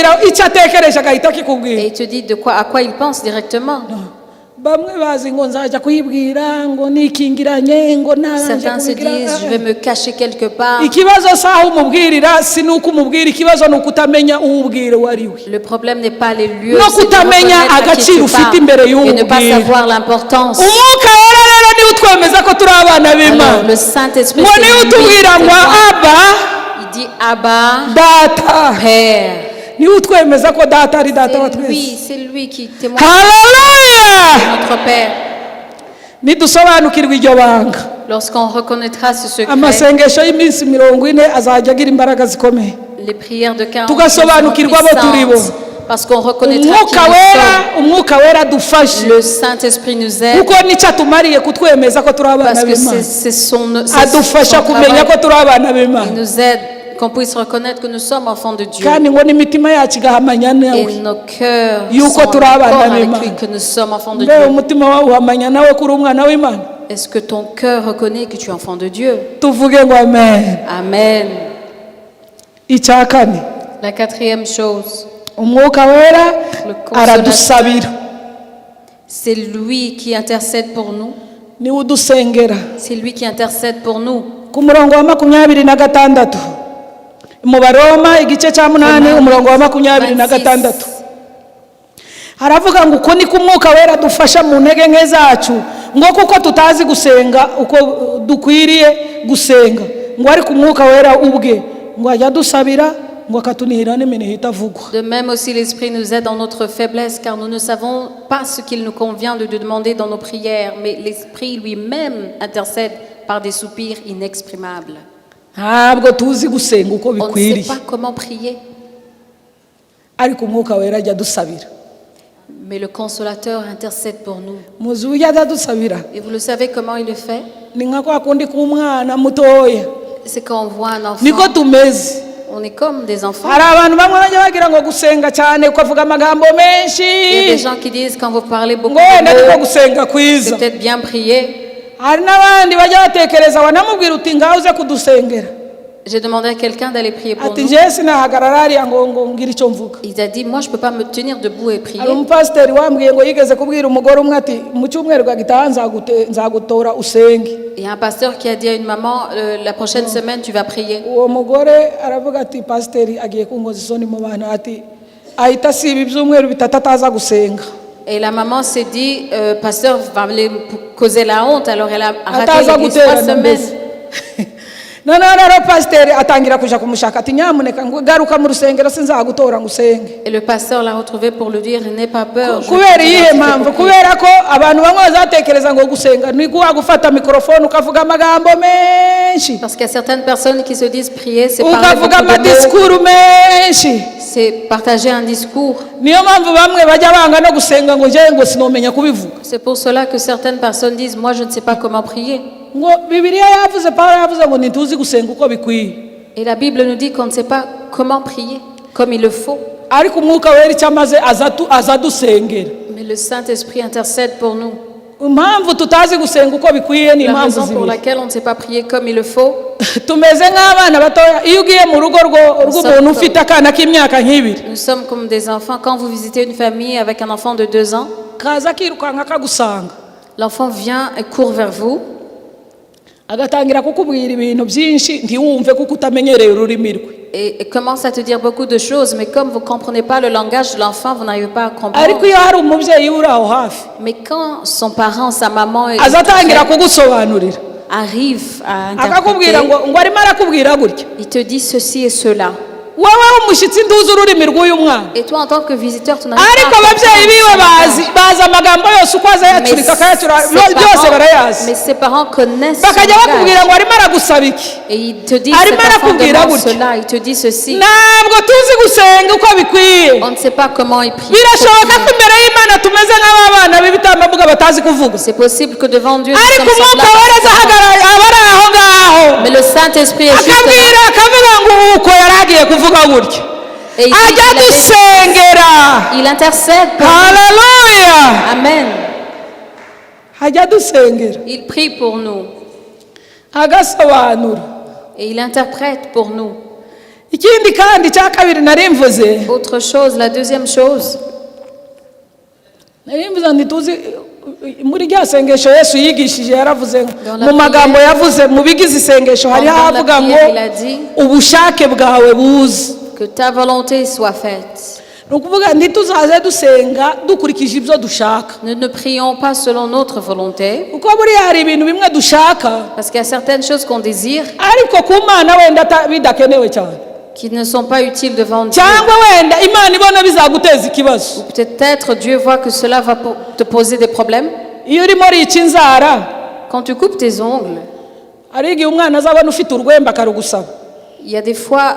il te dit à quoi il pense directement. Certains se disent je vais me cacher quelque part. Le problème n'est pas les lieux, c'est de reconnaître à qui tu parles et ne pas savoir l'importance. Alors le Saint-Esprit il dit Abba, Père. C'est lui qui témoigne. Notre Père. Lorsqu'on reconnaîtra ce secret, les prières de 40 jours seront puissantes. Parce qu'on reconnaîtra qui nous sommes. Le Saint-Esprit nous aide. Parce que c'est son travail. Il nous aide qu'on puisse reconnaître que nous sommes enfants de Dieu. Et nos cœurs sont d'accord avec lui que nous sommes enfants de Dieu. Est-ce que ton cœur reconnaît que tu es enfant de Dieu? Amen. La quatrième chose, le consolateur, c'est lui qui intercède pour nous. C'est lui qui intercède pour nous. Haravuga ngo uko ni kumwuka wera dufasha mu ntege nke zacu ngo kuko tutazi gusenga uko dukwiriye gusenga ngo ari kumwuka wera ubwe ngo ajya dusabira ngo akatunihira n'imene hitavugwa. De même aussi l'Esprit nous aide dans notre faiblesse car nous ne savons pas ce qu'il nous convient de demander dans nos prières, mais l'Esprit lui-même intercède par des soupirs inexprimables. Ntabwo tuzi gusenga uko On ne bikwiriye. sait pas comment prier. Ari kumwuka wera ajya dusabira. Mais le Consolateur intercède pour nous. Muzi ujya adusabira. Et vous le savez comment il le fait? Ni nka kwa kundi k'umwana mutoya. C'est quand on voit un enfant. Niko tumeze. On est comme des enfants. Hari abantu bamwe bajya bagira ngo gusenga cyane ukavuga amagambo menshi. Il y a des gens qui disent quand vous parlez beaucoup Ngo wenda niko de mots, gusenga kwiza. c'est peut-être bien prier. Hari n'abandi bajya batekereza wanamubwira uti ngaho uze kudusengera. J'ai demandé à quelqu'un d'aller prier pour Ati nous. je sinahagarara hariya ngo ngire icyo mvuga. Il a dit, moi je ne peux pas me tenir debout et prier. Hari umupasiteri wambwiye ngo yigeze kubwira umugore umwe ati mu cyumweru gitaha nzagutora usenge. Il y a un pasteur qui a dit à une maman, la prochaine semaine tu vas prier. Uwo mugore aravuga ati pasiteri agiye kunkoza isoni mu bantu ati ahita siba ibyumweru bitatu ataza gusenga. Et la maman s'est dit, pasteur va aller causer la honte, alors elle a raté Ataza l'église gutera 3 semaines. None rero pasiteri atangira kuja kumushaka ati nyamuneka ngo garuka mu rusengero sinzagutora ngo usenge. Et le pasteur l'a retrouvé pour lui dire, n'aie pas peur. Kubera iyihe mpamvu? Kubera ko abantu bamwe bazatekereza ngo gusenga ni kuba gufata mikrofone ukavuga amagambo menshi. Parce qu'il y a certaines personnes qui se disent prier, c'est parler Ukavuga beaucoup de mots, amadisikuru menshi. c'est partager un discours. Niyo mpamvu bamwe bajya banga no gusenga ngo njye ngo sinomenya kubivuga. C'est pour cela que certaines personnes disent, moi je ne sais pas comment prier. Ngo Bibiliya yavuze Pawulo yavuze ngo ntituzi gusenga uko bikwiye. Et la Bible nous dit qu'on ne sait pas comment prier, comme il le faut. Ariko umwuka wera icyo amaze azadusengera. Mais le Saint-Esprit intercède pour nous. Impamvu tutazi gusenga uko bikwiye ni La impamvu raison pour zibiri. laquelle on ne sait pas prier comme il le faut, Tumeze nk'abana batoya iyo ugiye mu rugo rw'umuntu ufite akana k'imyaka nk'ibiri nous sommes comme des enfants. Quand vous visitez une famille avec un enfant de 2 ans, kaza kirukanka kagusanga l'enfant vient et court vers vous. agatangira kukubwira ibintu byinshi ntiwumve kuko utamenyereye ururimi rwe. Et commence à te dire beaucoup de choses, mais comme vous ne comprenez pas le langage de l'enfant, vous n'arrivez pas à comprendre. Ariko iyo hari umubyeyi uri aho hafi Mais quand son parent, sa maman azatangira kugusobanurira arrive à akakubwira interpréter, ngo arimo arakubwira gutya il te dit ceci et cela. wowe umushyitsi nduzi ururimi rw'uyu mwana. Et toi, en tant que visiteur, tu n'arrives Ariko pas à ababyeyi biwe comprendre. bazi amagambo yose uko aza yacurika akayacura byose barayazi. Mais ses parents connaissent son Bakajya bakubwira langage. ngo arimo aragusaba iki. Et il te dit, Arimo cet enfant arakubwira demande gutya. cela, il te dit ceci. Ntabwo tuzi gusenga uko bikwiye. On ne sait pas comment il prie. Birashoboka ko imbere y'Imana tumeze nk'abana b'ibitambambuga batazi kuvuga. C'est possible que devant Dieu, nous Ariko sommes umwuka wera semblables. azahagarara abari aho ngaho Mais le Saint-Esprit est juste akabwira là. akavuga ngo uko yari agiye kuvuga gutya Et ajya dusengera. il intercède pour nous. Haleluya. Amen. Ajya dusengera Il prie pour nous. agasobanura. Et il interprète pour nous. Ikindi kandi cya kabiri nari mvuze Autre chose, la deuxième chose, ntituzi muri rya sengesho Yesu yigishije yaravuze Dans la mu magambo prière, yavuze mu bigize isengesho hari pendant la havuga ngo prière, il a dit ubushake bwawe buze. que ta volonté soit faite. Ni ukuvuga ntituzaze dusenga dukurikije ibyo dushaka Nous ne prions pas selon notre volonté, kuko buriya hari ibintu bimwe dushaka parce qu'il y a certaines choses qu'on désire ariko ku Mana wenda bidakenewe cyane qui ne sont pas utiles devant Dieu. cyangwa wenda Imana ibona bizaguteza ikibazo. Peut-être Dieu voit que cela va te poser des problèmes. Iyo urimo rica inzara Quand tu coupes tes ongles, hari igihe umwana azabona ufite urwembe akarugusaba. il y a des fois,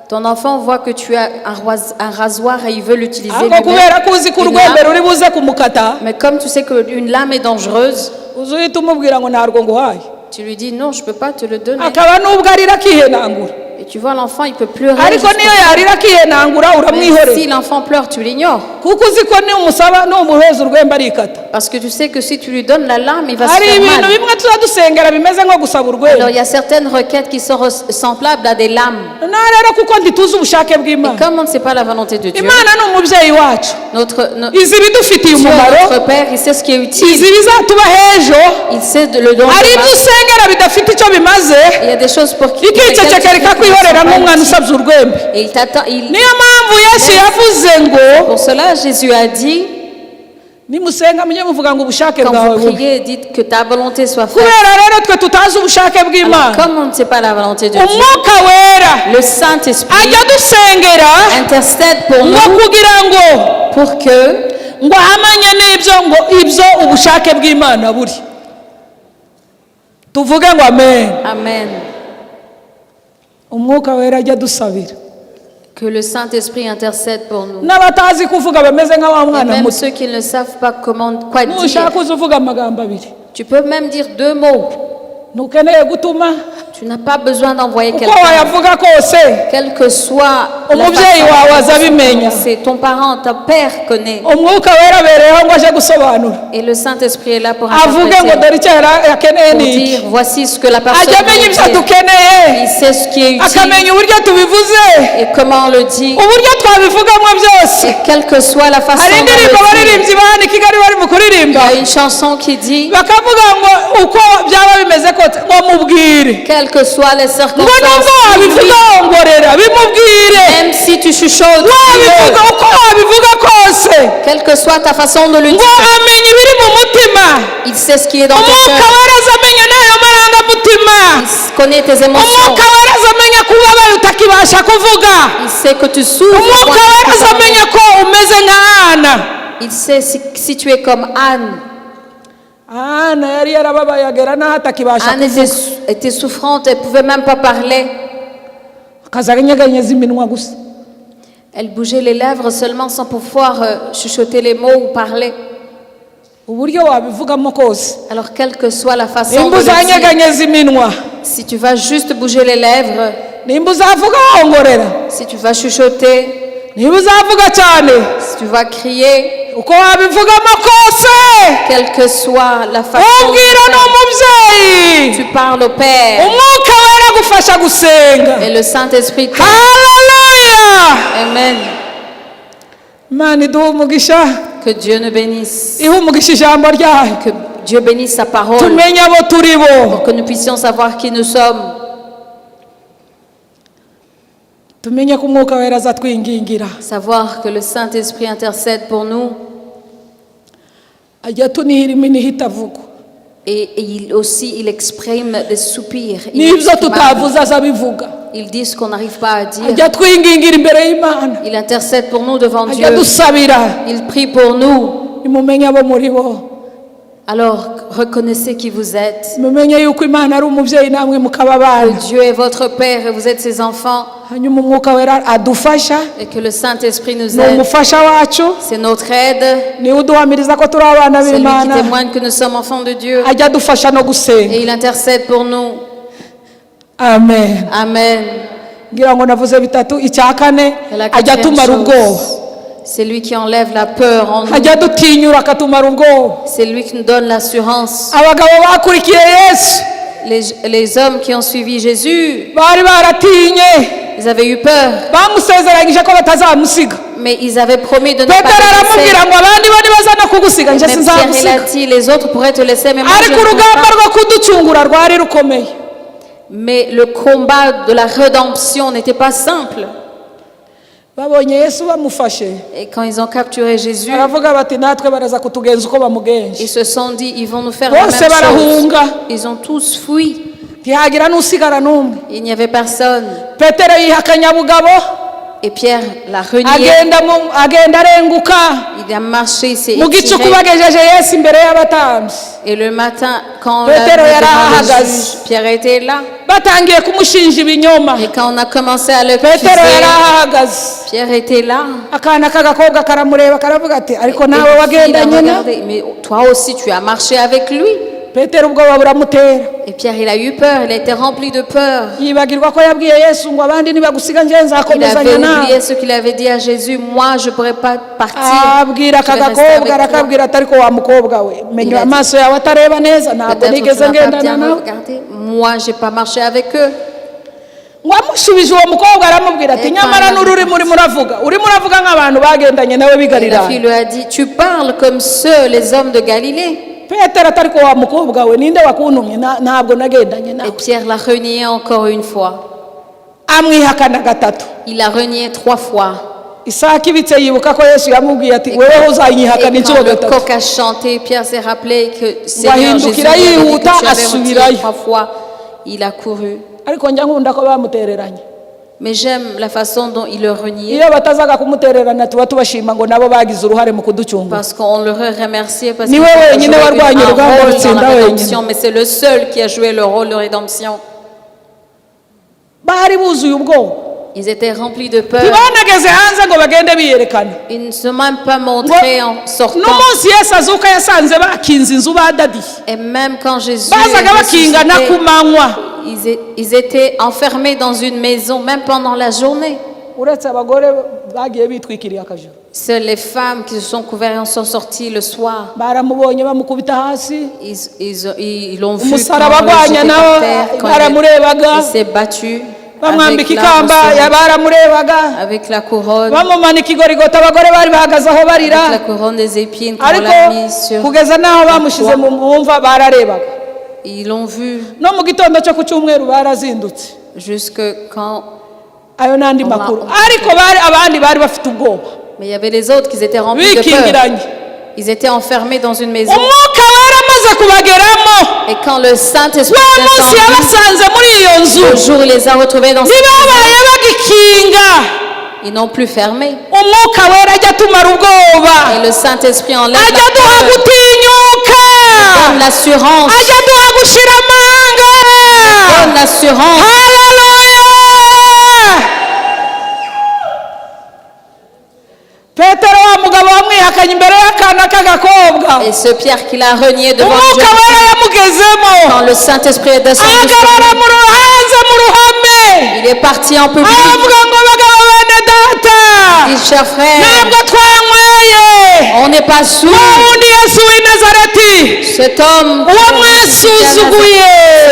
ton enfant voit que tu as un rasoir et il veut l'utiliser ariko lui-même. kubera ko uzi ko Une urwembe lame. ruri buze kumukata Mais comme tu sais qu'une lame est dangereuse, uzi uhita umubwira ngo ntarwo nguhaye tu lui dis non, je ne peux pas te le donner. akaba n'ubwo arira akihenangura. Et tu vois, l'enfant, il peut pleurer. Ariko jusqu'au niyo bout. yarira akihenangura Mais si uramwihorera l'enfant pleure, tu l'ignores. kuko uzi ko numusaba numuheza urwembe arikata. Parce que tu sais que si tu lui donnes la lame, il va se Hari faire ibintu mal. bimwe tuzadusengera bimeze nko gusaba Alors urwembe. il y a certaines requêtes qui sont semblables à des lames. Na rero kuko ntituzi ubushake Et bw'Imana. comme on ne sait pas la volonté de Dieu, Imana ni umubyeyi wacu izi bidufitiye Dieu, umumaro notre Père, il sait ce qui est izi utile. bizatuba hejo. Il sait de le don. Hari ibyo usengera bidafite icyo bimaze Il y a des choses pour qui ikicecekera ikakwihorera nk'umwana usabye urwembe. et il t'attend. Niyo mpamvu Pour cela, Jésus a dit, quand vous priez, dites que ta volonté soit faite. Alors, comme on ne sait pas la volonté de Dieu, le Saint-Esprit intercède pour nous pour que Amen. Que le Saint-Esprit intercède pour nous. Et même ceux qui ne savent pas quoi dire. Tu peux même dire 2 mots. Tu n'as pas besoin d'envoyer quelqu'un. Quel que soit la façon, c'est ton parent, ton père connaît. Et le Saint-Esprit est là pour interpréter, pour dire voici ce que la personne veut dire. Il sait ce qui est utile et comment on le dit. Et quelle que soit la façon dont on le dit. Il y a une chanson qui dit quelles que soient les circonstances, même si tu chuchotes, quelle que soit ta façon de le dire, il sait ce qui est dans ton cœur. Il connaît tes émotions. Il sait que tu souffres. Il sait si tu es comme Anne. Anne était souffrante, elle ne pouvait même pas parler. Elle bougeait les lèvres seulement sans pouvoir chuchoter les mots ou parler. Alors, quelle que soit la façon de le dire, si tu vas juste bouger les lèvres, si tu vas chuchoter, si tu vas crier, quelle que soit la façon de faire, tu parles au Père et le Saint-Esprit t'aide. Amen. Que Dieu nous bénisse. Que Dieu bénisse sa parole pour que nous puissions savoir qui nous sommes. Savoir que le Saint-Esprit intercède pour nous. Et il exprime des soupirs. Il dit ce qu'on n'arrive pas à dire. Il intercède pour nous devant Dieu. Il prie pour nous. Alors, reconnaissez qui vous êtes. Que Dieu est votre Père et vous êtes ses enfants. Et que le Saint-Esprit nous aide. C'est notre aide. C'est lui qui témoigne que nous sommes enfants de Dieu. Et il intercède pour nous. Amen. Amen. C'est lui qui enlève la peur en nous. C'est lui qui nous donne l'assurance. Les hommes qui ont suivi Jésus, ils avaient eu peur. Mais ils avaient promis de ne pas le laisser. Même Pierre, il a dit, les autres pourraient te laisser, mais moi je ne peux pas. Mais le combat de la rédemption n'était pas simple. Et quand ils ont capturé Jésus, ils se sont dit, ils vont nous faire la même chose. Ils ont tous fui. Il n'y avait personne. Et Pierre l'a renié. Il a marché, il s'est étiré. Et le matin, quand on l'a devant le juge, Pierre était là. Et quand on a commencé à le accuser, Pierre était là. Et mais toi aussi, tu as marché avec lui. Et Pierre, il a eu peur, il a été rempli de peur. Il avait oublié ce qu'il avait dit à Jésus, moi je ne pourrais pas partir. Je vais rester avec toi. Moi je n'ai pas marché avec eux. La fille lui a dit, tu parles comme ceux, les hommes de Galilée. Et Pierre l'a renié encore une fois. Il a renié 3 fois. Isaki bitse yibuka ko Yesu yamubwiye ati wewe uzanyihakana inshuro le gatatu. coq a chanté, Pierre s'est rappelé que Seigneur Jésus Wahindukira avait dit que yihuta tu avais menti asubirayo. 3 fois. Il a couru. Ariko njya nkunda ko bamutereranye. Mais j'aime la façon dont il le reniait. Iyo batazaga kumutererana tuba tubashima ngo nabo bagize uruhare mu kuducunga. Parce qu'on le remerciait parce Ni qu'il wewe a wenyine joué warwanye un urugamba rôle dans rutsinda la wenyine. rédemption, mais c'est le seul qui a joué le rôle de rédemption. Bari buzuye ubwoba. Ils étaient remplis de peur. Ntibanageze hanze ngo bagende biyerekana. Ils ne se sont même pas montrés en sortant. N'umunsi Yesu azuka yasanze bakinze inzu ba dadi. Et même quand Jésus Bazaga est bakingana ku ressuscité, manywa. ils étaient enfermés dans une maison, même pendant la journée. Uretse abagore bagiye bitwikiriye akajuru. Seules les femmes qui se sont couvertes sont sorties le soir. Baramubonye bamukubita hasi. Ils l'ont vu quand Umusaraba le jeté gwanya par nawe terre, quand baramurebaga. il s'est battu Bamwambika avec ikamba baramurebaga. avec la couronne, Bamumanika igorigota abagore bari bahagaze aho barira. avec la couronne des épines qu'on Ariko l'a mis sur. kugeza naho bamushize mu mva bararebaga. Ils l'ont vu No mu gitondo cyo ku cyumweru barazindutse. jusque quand. Ayo nandi makuru. Ariko abandi bari bafite ubwoba. Mais il y avait les autres qui étaient remplis de peur. Bikingiranye. Ils étaient enfermés dans une maison. Umwuka waramaze kubageramo. Et quand le Saint-Esprit Wa est munsi yabasanze muri iyo nzu. descendu, le jour où il les a retrouvés dans cette Ntibabaye maison, bagikinga. ils n'ont plus fermé. Umwuka wera ajya tumara ubwoba. Et le Saint-Esprit enlève Ajya la duha peur, gutinyuka. donne l'assurance, Ajya duha gushira amanga. donne l'assurance. Haleluya. Petero wa mugabo wamwihakanye imbere y'akana k'agakobwa. Et ce Pierre qui l'a renié devant Umwuka Dieu, wera yamugezemo. quand le Saint-Esprit est descendu sur Ahagarara lui, hanze mu ruhame. il est parti en public. Aravuga ngo bagabo bene data. Il dit, chers frères, Ntabwo twanyweye. on n'est pas sous Wundi Yesu w'i Nazareti. cet homme, Uwo mwasuzuguye.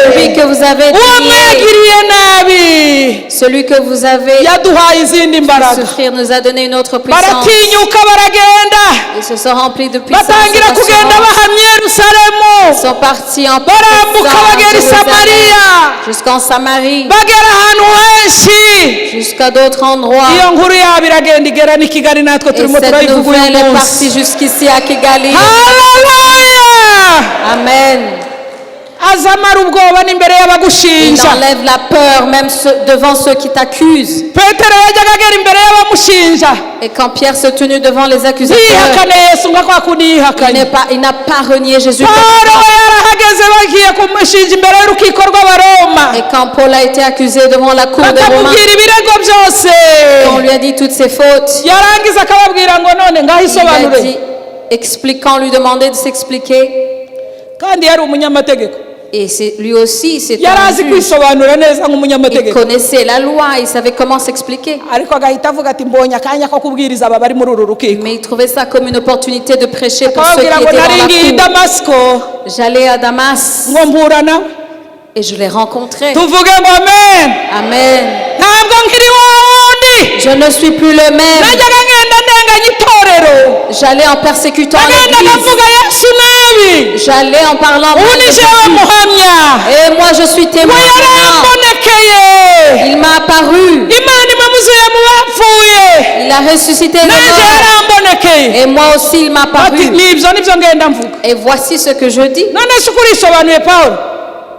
celui que vous avez Uwo nié, mwagiriye nabi. celui que vous avez Yaduhaye izindi fait mbaraga. souffrir, nous a donné une autre puissance. Baratinyuka baragenda. Ils se sont remplis de puissance. Batangira et kugenda d'assurance. bahamya Yerusalemu. Ils sont partis en Barambuka bagera i Samariya. jusqu'en Samarie, Bagera ahantu henshi. jusqu'à d'autres endroits. Iyo nkuru yabo iragenda igera n'i Kigali natwe Et turimo cette turayivuga uyu nouvelle est munsi. partie jusqu'ici à Kigali. Haleluya. Amen. Azamara ubwoba n'imbere Il y'abagushinja. enlève la peur même devant ceux qui t'accusent. Petero yajyaga agera imbere y'abamushinja. Et quand Pierre se tenait devant les accusateurs, Yihakane Yesu nga kwa kundi yihakanye. il n'a pas renié Jésus. Pawulo we yarahageze bagiye kumushinja imbere y'urukiko rw'abaroma. Et quand Paul a été accusé devant la cour des Romains, Bakamubwira ibirego byose. on lui a dit toutes ses fautes. Yarangiza akababwira ngo none ngaho Il a isobanure. dit, expliquant, lui demandait de s'expliquer. Kandi yari umunyamategeko. Et lui aussi, c'était Yari un azi juge. kwisobanura neza Il nk'umunyamategeko. connaissait la loi, il savait comment s'expliquer. Ariko agahita avuga ati mbonye akanya ko kubwiriza aba bari muri uru rukiko. Mais il trouvait ça comme une opportunité de prêcher pour ceux qui Akababwira ngo étaient nari ngiye i dans la cour. Damasiko J'allais à Damas ngo mpura nawe. et je l'ai rencontré. Tuvuge ngo amen. Amen. Ntabwo nkiri wa wundi. Je ne suis plus le même. Najyaga ngenda ndenganya itorero. J'allais en persécutant Nagendaga l'église. mvuga Yesu nabi. J'allais en parlant Ubu mal de ni jewe Jésus. muhamya. Et moi je suis témoin. We yarambonekeye. Il m'a apparu. Imana imamuzuye mu bapfuye. Il a ressuscité les Nanjye morts. yarambonekeye. Et moi aussi il m'a Ati apparu. nibyo nibyo ngenda mvuga. Et voici ce que je dis. None se ukuri isobanuye Pawulo.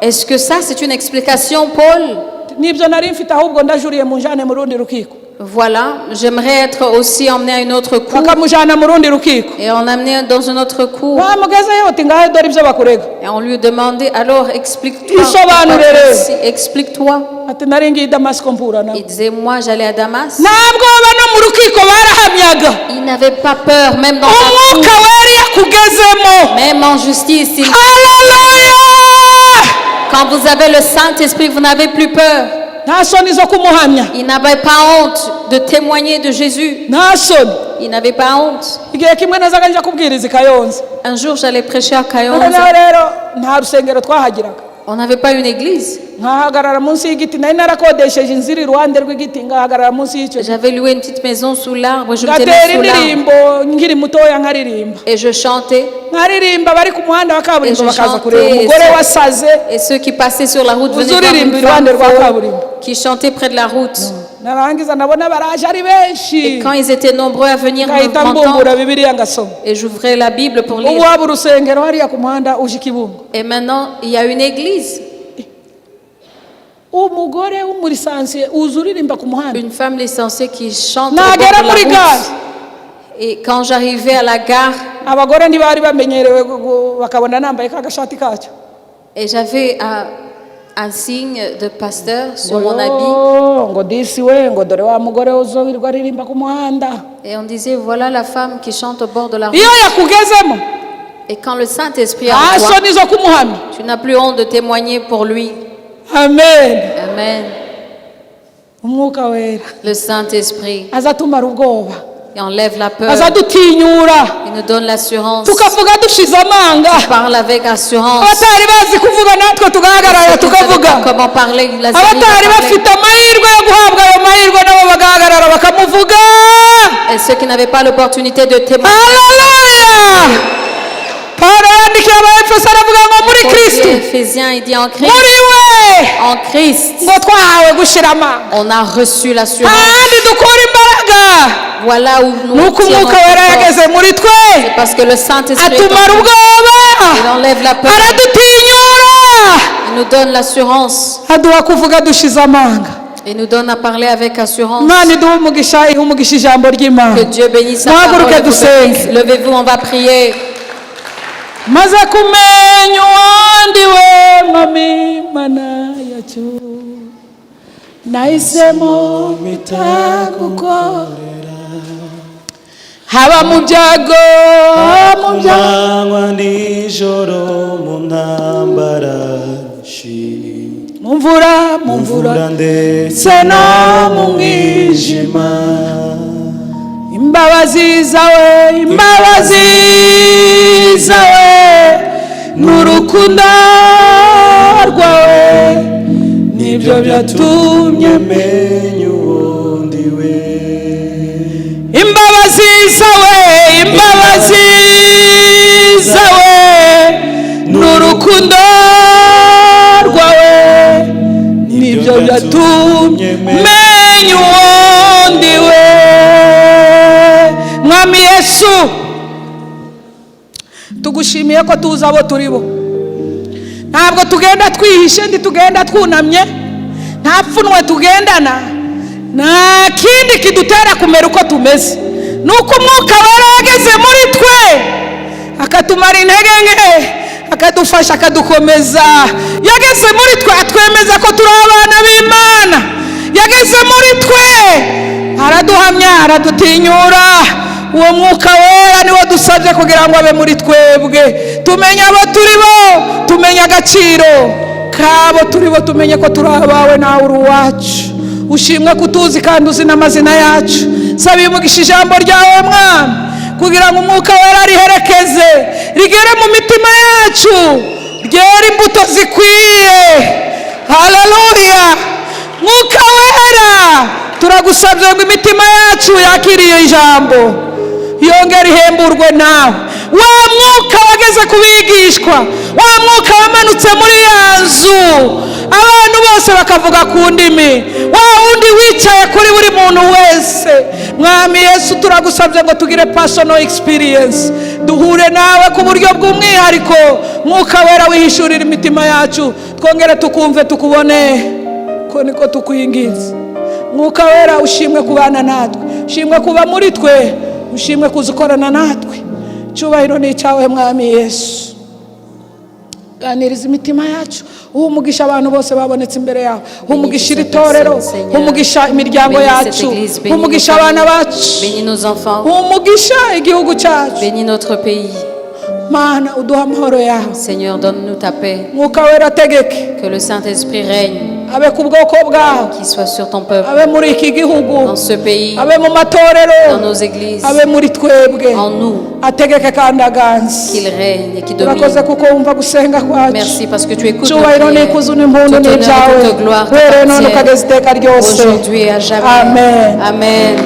Est-ce que ça c'est une explication, Paul? Nibyo nari mfite ahubwo ndajuriye munjane mu rundi rukiko. Voilà, j'aimerais être aussi emmené à une autre cour. Bakamujana mu rundi rukiko. Et on amené dans une autre cour. Bamugezeyo uti ngahe dore ibyo bakurega. Et on lui demandait, alors explique-toi. Isobanurire. Explique-toi. Ati nari ngiye i Damasiko mpura nawe. Il disait, moi j'allais à Damas. Ntabwo bano mu rukiko barahamyaga. Il n'avait pas peur, même dans la Umwuka cour, wera yakugezemo. même en justice. Haleluya. Quand vous avez le Saint-Esprit, vous n'avez plus peur. Nta soni zo kumuhamya. Il n'avait pas honte de témoigner de Jésus. Nta soni. Il n'avait pas honte. Igihe kimwe nazaga njya kubwiriza i Kayonza. Un jour, j'allais prêcher à Noneho Kayonza. rero nta rusengero twahagiraga. On n'avait pas une église. Nkahagarara munsi y'igiti nari narakodesheje inzira iruhande rw'igiti ngahagarara munsi y'icyo. J'avais loué une petite maison sous l'arbre. Je me Ngatera tenais sous l'arbre. indirimbo nkiri mutoya nkaririmba. Et je chantais. Nkaririmba bari ku muhanda wa kaburimbo Et je bakaza kureba chantais, umugore et wasaze Et ceux qui passaient sur la route venaient voir uzuririmba une iruhande femme rwa fauve kaburimbo. qui chantait près de la route. Et quand ils étaient nombreux à venir m'entendre, et j'ouvrais la Bible pour lire. Et maintenant, il y a une église. Une femme licenciée qui chante au bord de la route. Et quand j'arrivais à la gare, et j'avais un signe de pasteur sur mon habit. Et on disait, voilà la femme qui chante au bord de la route. Et quand le Saint-Esprit est en toi, tu n'as plus honte de témoigner pour lui. Amen. Amen. Le Saint-Esprit, il enlève la peur. Il nous donne l'assurance. Tu parles avec assurance. Comment parler, et ceux qui n'avaient pas l'opportunité de témoigner. Éphésiens, il dit en Christ. En Christ, on a reçu l'assurance. Voilà où nous tirons. C'est parce que le Saint-Esprit il enlève la peur. Il nous donne l'assurance. Il nous donne à parler avec assurance. Que Dieu bénisse sa parole. Levez-vous, on va prier. Maze kumenywa ndiwe mami mana yacu nahisemo mitagukorera haba mu byago mu byangwa nijoro mu ntambara mu mvura ndetse no mu mwijima imbabazi zawe n'urukundo rwawe nibyo byatumye menya uwundi we. Imbabazi zawe n'urukundo rwawe nibyo byatumye menya uwundi we. Mwami Yesu, tugushimiye ko tuzi abo turi bo. Ntabwo tugenda twihishe, ntitugenda twunamye, nta pfunwe tugendana, nta kindi kidutera kumera uko tumeze. Nuko Umwuka Wera yageze muri twe akatumara intege nke, akadufasha, akadukomeza. Yageze muri twe atwemeza ko turi abana b'Imana. Yageze muri twe araduhamya, aradutinyura. Uwo Mwuka Wera niwo dusabye kugira ngo abe muri twebwe. Tumenye abo turi bo, tumenye agaciro kabo turi bo, tumenye ko turi abawe nawe uri uwacu. Ushimwe kutuzi kandi uzi n'amazina yacu. Sabiye umugisha ijambo ryawe Mwami, kugira ngo Umwuka Wera riherekeze, rigere mu mitima yacu, ryera imbuto zikwiye. Haleluya. Mwuka Wera, turagusabye ngo imitima yacu yakiriye ijambo yongere ihemburwe nawe. Wa mwuka wageze kubigishwa, wa mwuka wamanutse muri ya nzu, abantu bose bakavuga ku ndimi, wa wundi wicaye kuri buri muntu wese. Mwami Yesu, turagusabye ngo tugire personal experience, duhure nawe ku buryo bw'umwihariko. Mwuka Wera wihishurira imitima yacu, twongere tukumve, tukubone, ko niko tukwinginze. Mwuka Wera, ushimwe kubana natwe, ushimwe kuba muri twe, ushimwe kuzikorana natwe. Cyubahiro ni cyawe Mwami Yesu. Ganiriza imitima yacu, umugisha abantu bose babonetse imbere yawe, umugisha itorero, umugisha imiryango yacu, umugisha abana bacu, umugisha igihugu cyacu. Bénis notre pays. Mana, uduha amahoro yawe. Seigneur, donne-nous ta paix. Mwuka Wera ategeke, que le Saint-Esprit règne, abe ku bwoko bwawe, qu'il soit sur ton peuple, abe muri iki gihugu, dans ce pays, abe mu matorero, dans nos églises, abe muri twebwe, en nous, ategeke kandi aganze. qu'il règne et qu'il domine. Urakoze kuko wumva gusenga kwacu. Merci parce que tu écoutes nos Cyubahiro n'ikuzo n'impundu n'ibyawe, toute gloire were none ukageza iteka ryose. Aujourd'hui et à jamais. Amen. Amen.